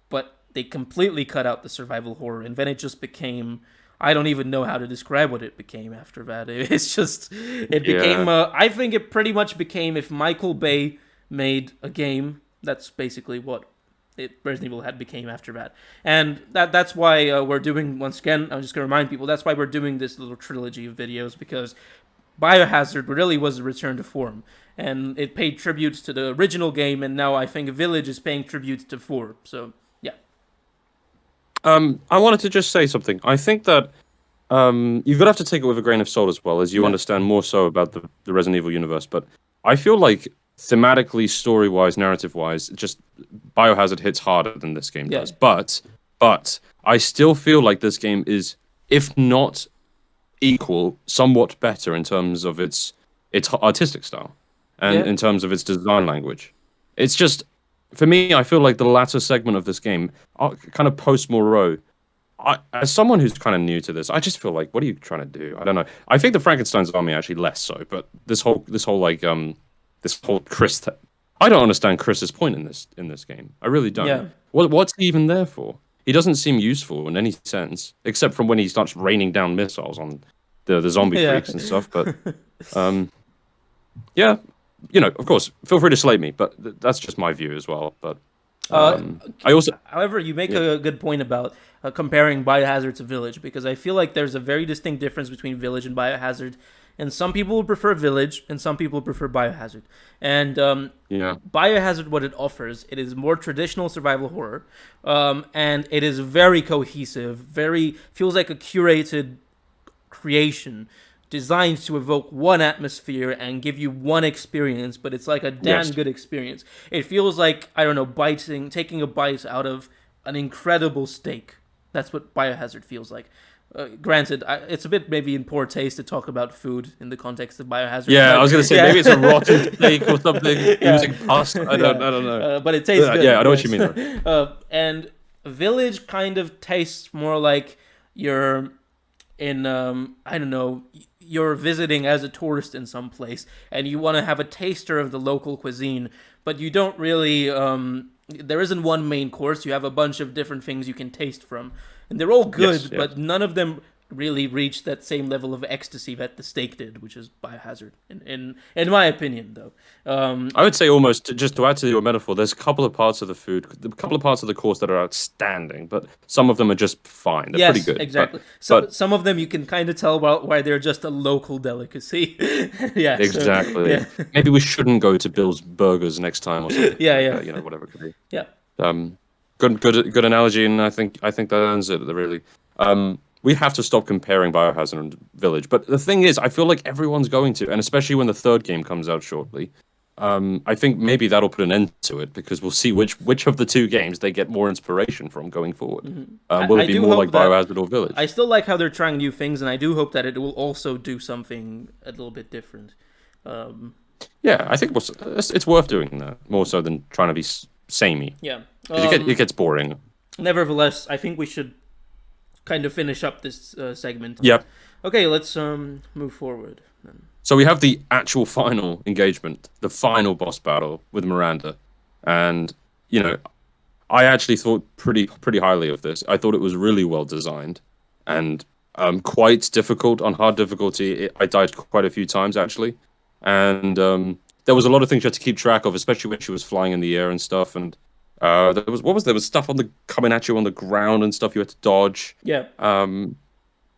but they completely cut out the survival horror, and then it just became... I don't even know how to describe what it became after that. It's just... It became... I think it pretty much became, if Michael Bay made a game, that's basically what Resident Evil had became after that. And that's why we're doing... Once again, I'm just going to remind people, that's why we're doing this little trilogy of videos, because Biohazard really was a return to form. And it paid tributes to the original game, and now I think Village is paying tribute to 4. So, yeah. I wanted to just say something. I think that you're going to have to take it with a grain of salt as well, as you understand more so about the Resident Evil universe. But I feel like thematically, story-wise, narrative-wise, just Biohazard hits harder than this game does. But I still feel like this game is, if not equal, somewhat better in terms of its artistic style and in terms of its design language. It's just... For me, I feel like the latter segment of this game, kind of post-Moreau, as someone who's kind of new to this, I just feel like, what are you trying to do? I don't know. I think the Frankenstein's army actually less so, but this whole Chris... I don't understand Chris's point in this game. I really don't. Yeah. What's he even there for? He doesn't seem useful in any sense, except from when he starts raining down missiles on the zombie freaks and stuff. But, yeah. You know, of course, feel free to slate me, but that's just my view as well. But I also... However, you make a good point about comparing Biohazard to Village, because I feel like there's a very distinct difference between Village and Biohazard, and some people prefer Village, and some people prefer Biohazard. And Biohazard, what it offers, it is more traditional survival horror, and it is very cohesive, feels like a curated creation, designed to evoke one atmosphere and give you one experience, but it's like a damn good experience. It feels like, I don't know, taking a bite out of an incredible steak. That's what Biohazard feels like. Granted, it's a bit maybe in poor taste to talk about food in the context of Biohazard. Yeah, I was going to say, maybe it's a rotten steak or something, using pasta. I don't know. But it tastes good. Yeah, I know what you mean. And Village kind of tastes more like you're in, I don't know, you're visiting as a tourist in some place, and you want to have a taster of the local cuisine, but you don't really, there isn't one main course, you have a bunch of different things you can taste from, and they're all good, but none of them really reach that same level of ecstasy that the steak did, which is Biohazard, in my opinion, though. I would say almost, just to add to your metaphor, there's a couple of parts of the food, a couple of parts of the course that are outstanding, but some of them are just fine. They're pretty good. Exactly. But some of them you can kind of tell why they're just a local delicacy. Exactly. So, maybe we shouldn't go to Bill's Burgers next time or something. You know, whatever it could be. Yeah. Good analogy, and I think that earns it, really. We have to stop comparing Biohazard and Village. But the thing is, I feel like everyone's going to, and especially when the third game comes out shortly, I think maybe that'll put an end to it because we'll see which of the two games they get more inspiration from going forward. Will it be do more hope like that- Biohazard or Village? I still like how they're trying new things, and I do hope that it will also do something a little bit different. Yeah, I think it's worth doing that more so than trying to be samey. Yeah. 'Cause it gets boring. Nevertheless, I think we should kind of finish up this segment. Yep. Okay, let's move forward. Then. So we have the actual final engagement, the final boss battle with Miranda, and I actually thought pretty highly of this. I thought it was really well designed, and quite difficult on hard difficulty. I died quite a few times actually, and there was a lot of things you had to keep track of, especially when she was flying in the air and stuff. And there was stuff coming at you on the ground and stuff you had to dodge. Yeah.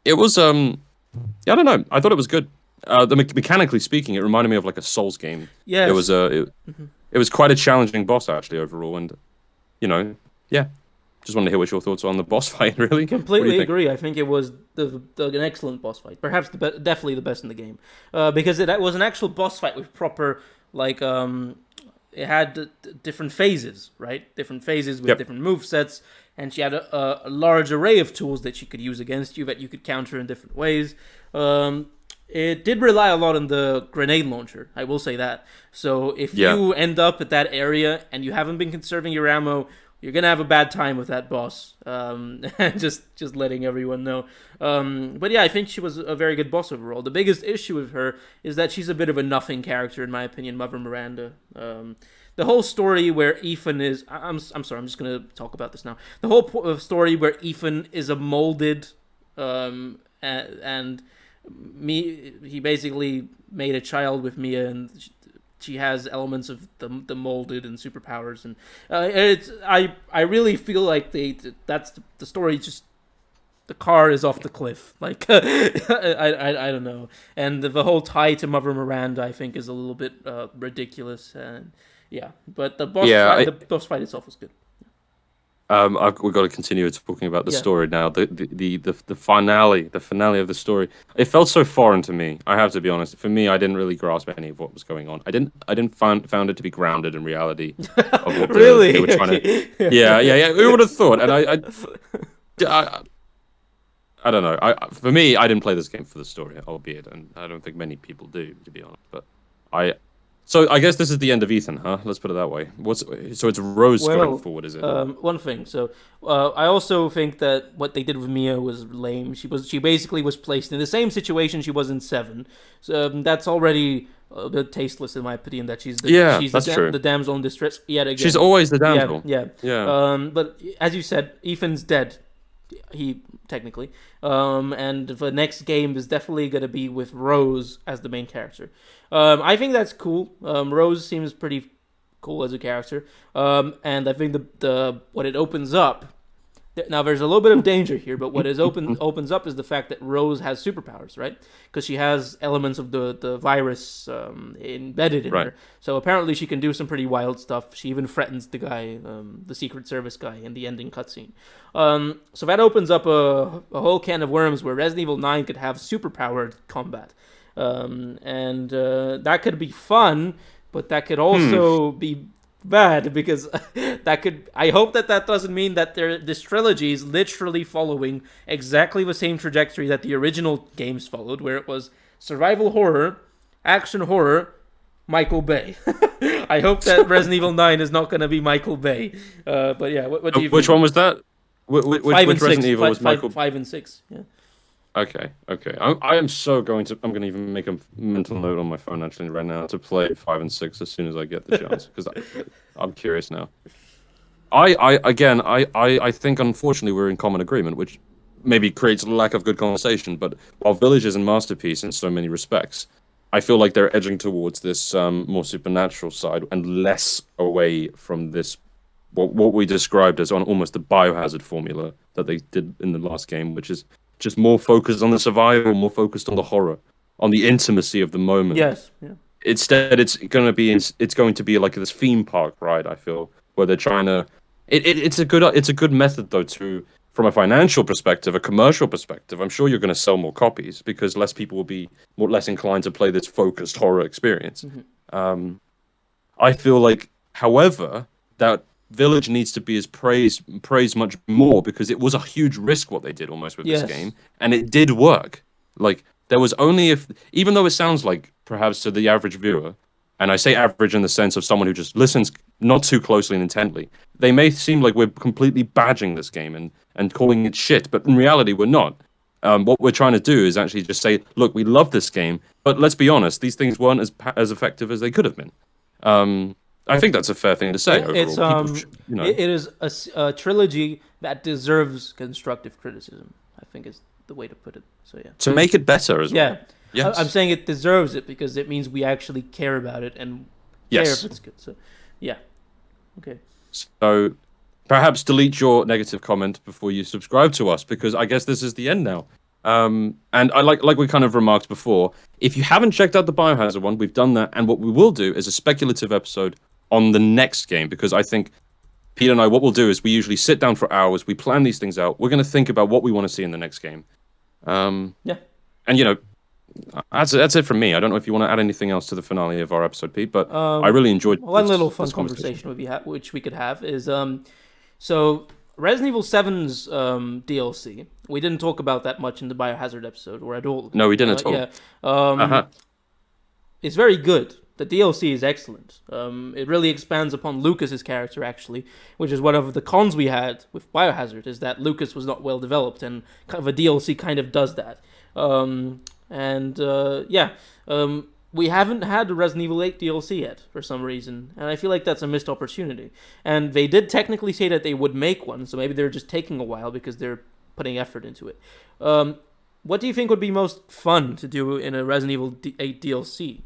It was I don't know. I thought it was good. Mechanically speaking, it reminded me of like a Souls game. Yes. It was it was quite a challenging boss actually overall, and yeah. Just wanted to hear what your thoughts are on the boss fight. Really, What do Completely you think? agree. I think it was an excellent boss fight. Perhaps definitely the best in the game, because it was an actual boss fight with proper it had different phases, right? Different phases with Yep. different movesets, and she had a large array of tools that she could use against you that you could counter in different ways. It did rely a lot on the grenade launcher, I will say that. So if you end up at that area and you haven't been conserving your ammo, you're gonna have a bad time with that boss. Just letting everyone know. But yeah, I think she was a very good boss overall. The biggest issue with her is that she's a bit of a nothing character, in my opinion, Mother Miranda. The whole story where Ethan is... I'm sorry, I'm just going to talk about this now. The whole story where Ethan is a molded... and he basically made a child with Mia, and she has elements of the molded and superpowers, and I really feel like that's the story. Just the car is off the cliff, like I don't know, and the whole tie to Mother Miranda I think is a little bit ridiculous, and yeah, but the boss fight itself was good. We've got to continue talking about the story now. The finale of the story. It felt so foreign to me. I have to be honest. For me, I didn't really grasp any of what was going on. I didn't found it to be grounded in reality of what Really? they were trying to. Yeah. Who would have thought? And I don't know. For me, I didn't play this game for the story, albeit, and I don't think many people do, to be honest. But So I guess this is the end of Ethan, huh? Let's put it that way. So it's Rose going forward, is it? One thing. So I also think that what they did with Mia was lame. She basically was placed in the same situation she was in 7. So that's already a bit tasteless in my opinion. That she's the damsel in distress yet again. She's always the damsel. Yeah. But as you said, Ethan's dead. He technically, and the next game is definitely going to be with Rose as the main character. I think that's cool. Rose seems pretty cool as a character, and I think the what it opens up. Now there's a little bit of danger here, but what opens up is the fact that Rose has superpowers, right? Because she has elements of the virus embedded in her. So apparently she can do some pretty wild stuff. She even threatens the guy, the Secret Service guy, in the ending cutscene. So that opens up a whole can of worms where Resident Evil 9 could have superpowered combat, and that could be fun, but that could also be bad, because I hope that doesn't mean that this trilogy is literally following exactly the same trajectory that the original games followed, where it was survival horror, action horror, Michael Bay. I hope that Resident Evil 9 is not going to be Michael Bay. But yeah, what do you think? Which one was that? Which Resident Evil was Michael? 5 and 6. Yeah. Okay. I'm going to even make a mental note on my phone actually right now to play 5 and 6 as soon as I get the chance, because I'm curious now. I think unfortunately we're in common agreement, which maybe creates a lack of good conversation. But while Village is a masterpiece in so many respects, I feel like they're edging towards this more supernatural side and less away from this what we described as almost the Biohazard formula that they did in the last game, which is just more focused on the survival, more focused on the horror, on the intimacy of the moment. Yes. Yeah. Instead, it's going to be like this theme park ride. I feel where they're trying to. It's a good method though from a financial perspective, a commercial perspective. I'm sure you're going to sell more copies because less people will be less inclined to play this focused horror experience. I feel like, however, that village needs to be praised much more because it was a huge risk what they did almost with this game, and it did work. Like there was only even though it sounds like perhaps to the average viewer, and I say average in the sense of someone who just listens not too closely and intently, they may seem like we're completely badging this game and calling it shit, but in reality we're not. What we're trying to do is actually just say, look, we love this game, but let's be honest, these things weren't as effective as they could have been. I think that's a fair thing to say. It's overall. it is a trilogy that deserves constructive criticism, I think is the way to put it. So yeah, to make it better as well. Yes. I'm saying it deserves it because it means we actually care about it and care if it's good. So yeah, okay. So perhaps delete your negative comment before you subscribe to us, because I guess this is the end now. And I like we kind of remarked before, if you haven't checked out the Biohazard one, we've done that, and what we will do is a speculative episode on the next game, because I think Peter and I, what we'll do is we usually sit down for hours, we plan these things out, we're going to think about what we want to see in the next game. And that's it from me. I don't know if you want to add anything else to the finale of our episode, Pete, but I really enjoyed one little fun conversation which we could have is so Resident Evil 7's DLC. We didn't talk about that much in the Biohazard episode, or at all. No, we didn't at all. Yeah. It's very good. The DLC is excellent. It really expands upon Lucas's character, actually, which is one of the cons we had with Biohazard, is that Lucas was not well developed, and kind of a DLC kind of does that. We haven't had the Resident Evil 8 DLC yet, for some reason, and I feel like that's a missed opportunity. And they did technically say that they would make one, so maybe they're just taking a while because they're putting effort into it. What do you think would be most fun to do in a Resident Evil 8 DLC?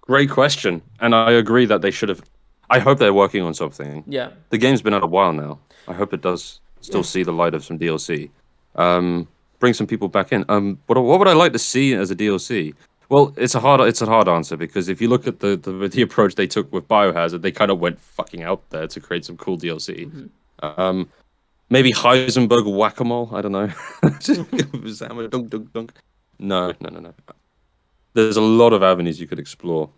Great question, and I agree that they should have. I hope they're working on something. Yeah. The game's been out a while now. I hope it does still see the light of some DLC. Bring some people back in. What would I like to see as a DLC? Well, it's a hard answer, because if you look at the approach they took with Biohazard, they kind of went fucking out there to create some cool DLC. Mm-hmm. Maybe Heisenberg Whack-A-Mole. I don't know. Dunk, dunk, dunk. No. There's a lot of avenues you could explore.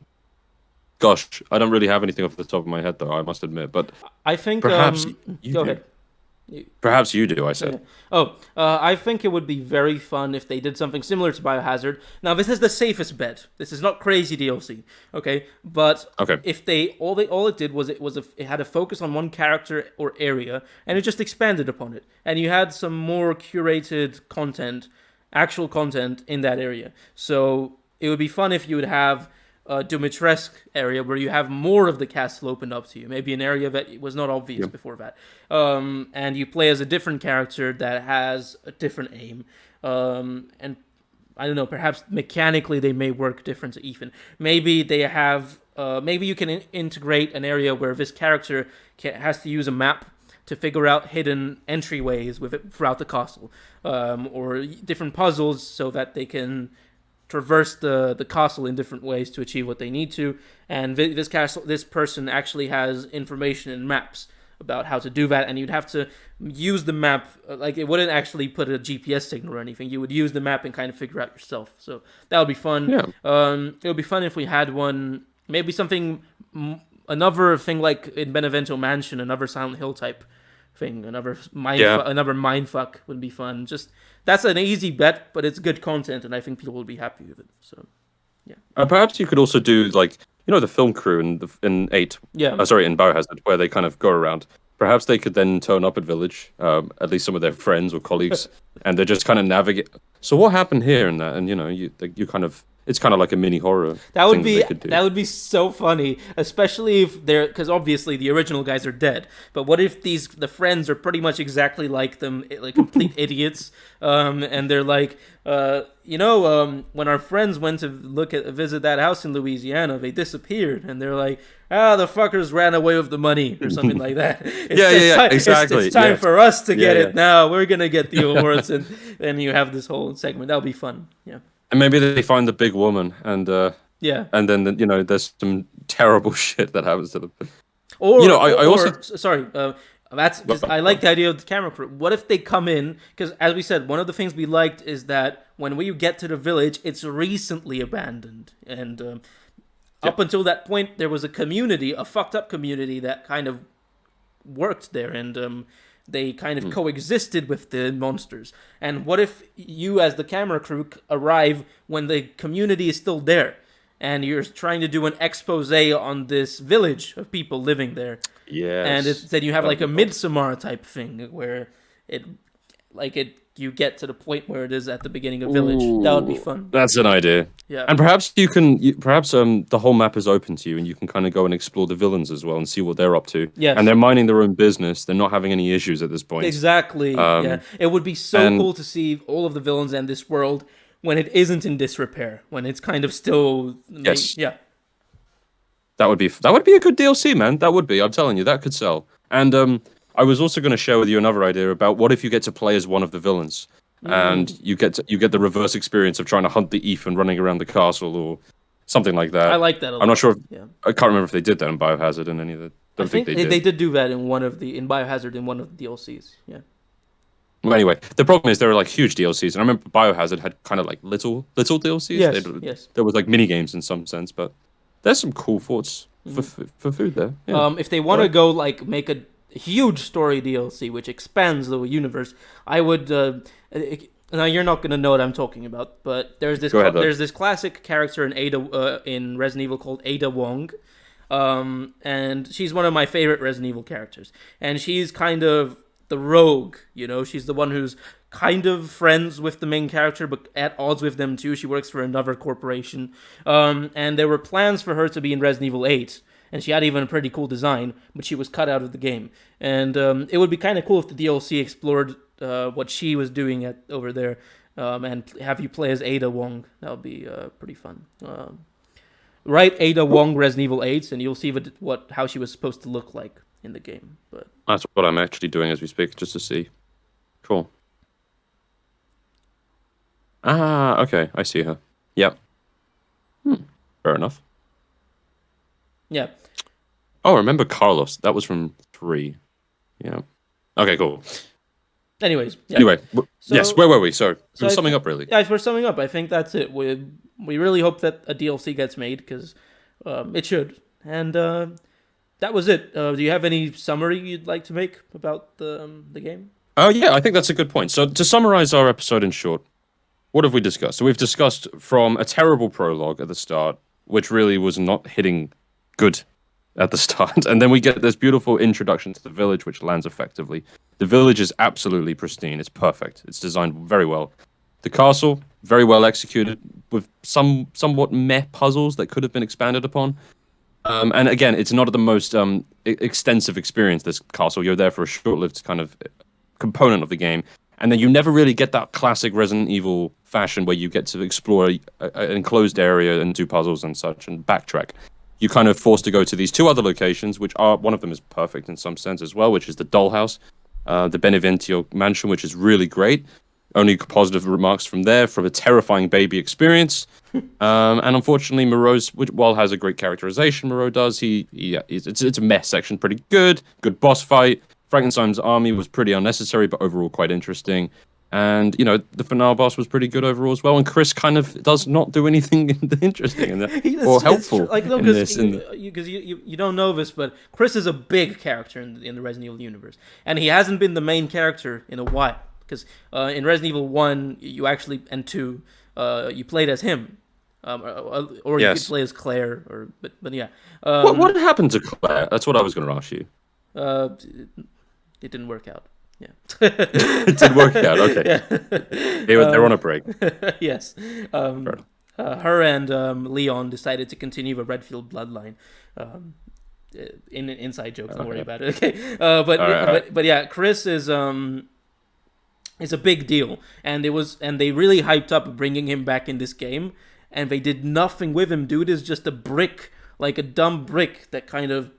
Gosh, I don't really have anything off the top of my head, though, I must admit. But I think perhaps you go do. Ahead. Perhaps you do, I said. I think it would be very fun if they did something similar to Biohazard. Now, this is the safest bet. This is not crazy DLC, okay? But if all it did was it had a focus on one character or area, and it just expanded upon it, and you had some more curated content, actual content in that area. So it would be fun if you would have a Dimitrescu area where you have more of the castle opened up to you. Maybe an area that was not obvious before that. And you play as a different character that has a different aim. And I don't know, perhaps mechanically they may work different to Ethan. Maybe they have, maybe you can integrate an area where this character has to use a map to figure out hidden entryways with it throughout the castle. Or different puzzles so that they can traverse the castle in different ways to achieve what they need to, and this person actually has information in maps about how to do that, and you'd have to use the map, like it wouldn't actually put a GPS signal or anything, you would use the map and kind of figure out yourself, so that would be fun. It would be fun if we had one, maybe something, another thing like in Benevento Mansion, another Silent Hill type thing, another mindfuck would be fun. Just that's an easy bet, but it's good content, and I think people will be happy with it. So, yeah. Perhaps you could also do like the film crew in 8. Yeah. Sorry, in Biohazard, where they kind of go around. Perhaps they could then turn up at Village, at least some of their friends or colleagues, and they just kind of navigate. So what happened here and that, and you kind of. It's kind of like a mini horror. That would be so funny, especially if because obviously the original guys are dead. But what if the friends are pretty much exactly like them, like complete idiots, and they're like, when our friends went to visit that house in Louisiana, they disappeared, and they're like, the fuckers ran away with the money or something like that. Exactly. It's time for us to get it now. We're gonna get the awards, and then you have this whole segment. That'll be fun. Yeah. And maybe they find the big woman, and and then there's some terrible shit that happens to them. I like the idea of the camera crew. What if they come in? Because as we said, one of the things we liked is that when we get to the village, it's recently abandoned, and up until that point, there was a community, a fucked up community that kind of worked there, and they kind of coexisted with the monsters. And what if you, as the camera crew, arrive when the community is still there, and you're trying to do an expose on this village of people living there? Yes. And then you have like a Midsommar type thing where you get to the point where it is at the beginning of Village. That would be fun. That's an idea. Yeah. And perhaps the whole map is open to you, and you can kind of go and explore the villains as well and see what they're up to. Yes. And they're minding their own business. They're not having any issues at this point. Exactly. Yeah. It would be so cool to see all of the villains and this world when it isn't in disrepair, when it's kind of still. Yes. Yeah. That would be a good DLC, man. That would be. I'm telling you, that could sell. And I was also going to share with you another idea about what if you get to play as one of the villains, and you get the reverse experience of trying to hunt the Ethan running around the castle or something like that. I like that a lot. I'm not sure. Yeah. I can't remember if they did that in Biohazard in any of the. I think they did do that in Biohazard in one of the DLCs. Yeah. Well, anyway, the problem is there are like huge DLCs, and I remember Biohazard had kind of like little DLCs. Yes. Yes. There was like mini games in some sense, but there's some cool thoughts for food there. Yeah. If they want to go like make a huge story DLC which expands the universe, I would. Now you're not gonna know what I'm talking about, but there's this classic character in in Resident Evil called Ada Wong, and she's one of my favorite Resident Evil characters, and she's kind of the rogue. You know, she's the one who's kind of friends with the main character, but at odds with them too. She works for another corporation, and there were plans for her to be in Resident Evil 8. And she had even a pretty cool design, but she was cut out of the game. And it would be kind of cool if the DLC explored what she was doing over there, and have you play as Ada Wong. That would be pretty fun. Write Ada Wong Resident Evil 8, and you'll see how she was supposed to look like in the game. But that's what I'm actually doing as we speak, just to see. Cool. Okay, I see her. Yep. Fair enough. Yeah. Oh, remember Carlos? That was from 3. Yeah. Okay, cool. Anyways. Yeah. Anyway, yes. Where were we? Sorry. So summing up, really. Yeah, for summing up, I think that's it. We really hope that a DLC gets made because it should. And that was it. Do you have any summary you'd like to make about the game? Oh yeah, I think that's a good point. So to summarize our episode in short, what have we discussed? So we've discussed from a terrible prologue at the start, which really was not hitting good at the start, and then we get this beautiful introduction to the village, which lands effectively. The village is absolutely pristine. It's perfect. It's designed very well. The castle, very well executed, with somewhat meh puzzles that could have been expanded upon. And again, it's not the most extensive experience, this castle. You're there for a short-lived kind of component of the game. And then you never really get that classic Resident Evil fashion where you get to explore an enclosed area and do puzzles and such and backtrack. You're kind of forced to go to these 2 other locations, which are, one of them is perfect in some sense as well, which is the Dollhouse, the Beneventio Mansion, which is really great. Only positive remarks from there, from a terrifying baby experience. And unfortunately, Moreau's, while has a great characterization, Moreau does, it's a mess section, pretty good boss fight. Frankenstein's army was pretty unnecessary, but overall quite interesting. And, you know, the finale boss was pretty good overall as well. And Chris kind of does not do anything interesting or helpful in this. Because you don't know this, but Chris is a big character in the Resident Evil universe. And he hasn't been the main character in a while. Because in Resident Evil 1, and 2, you played as him. Or you could play as Claire. But yeah. What happened to Claire? That's what I was going to ask you. It didn't work out. Yeah. It did work out. Okay. Yeah. They're on a break. Yes. Her and Leon decided to continue the Redfield bloodline. In an inside joke. Don't worry about it. Okay. But yeah, Chris is a big deal, and they really hyped up bringing him back in this game, and they did nothing with him. Dude is just a brick, like a dumb brick that kind of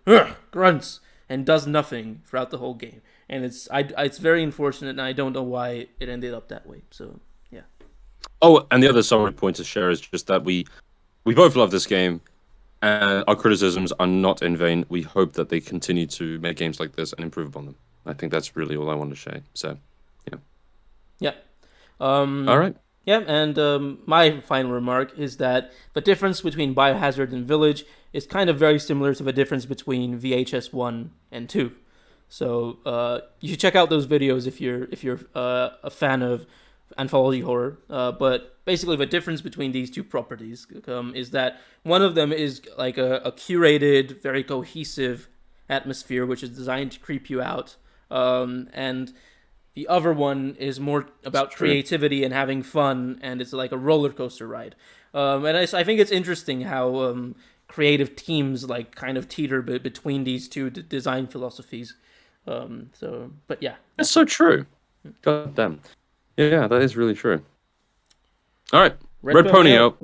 grunts and does nothing throughout the whole game. And it's very unfortunate, and I don't know why it ended up that way. So, yeah. Oh, and the other summary point to share is just that we both love this game, and our criticisms are not in vain. We hope that they continue to make games like this and improve upon them. I think that's really all I want to say. So, yeah. Yeah. All right. Yeah, and my final remark is that the difference between Biohazard and Village is kind of very similar to the difference between VHS 1 and 2. So you should check out those videos if you're a fan of anthology horror. But basically, the difference between these two properties is that one of them is like a curated, very cohesive atmosphere, which is designed to creep you out, and the other one is more about creativity and having fun, and it's like a roller coaster ride. And I think it's interesting how creative teams like kind of teeter between these two design philosophies. But yeah, That's so true. God damn. Yeah, that is really true. All right, Red Pony out.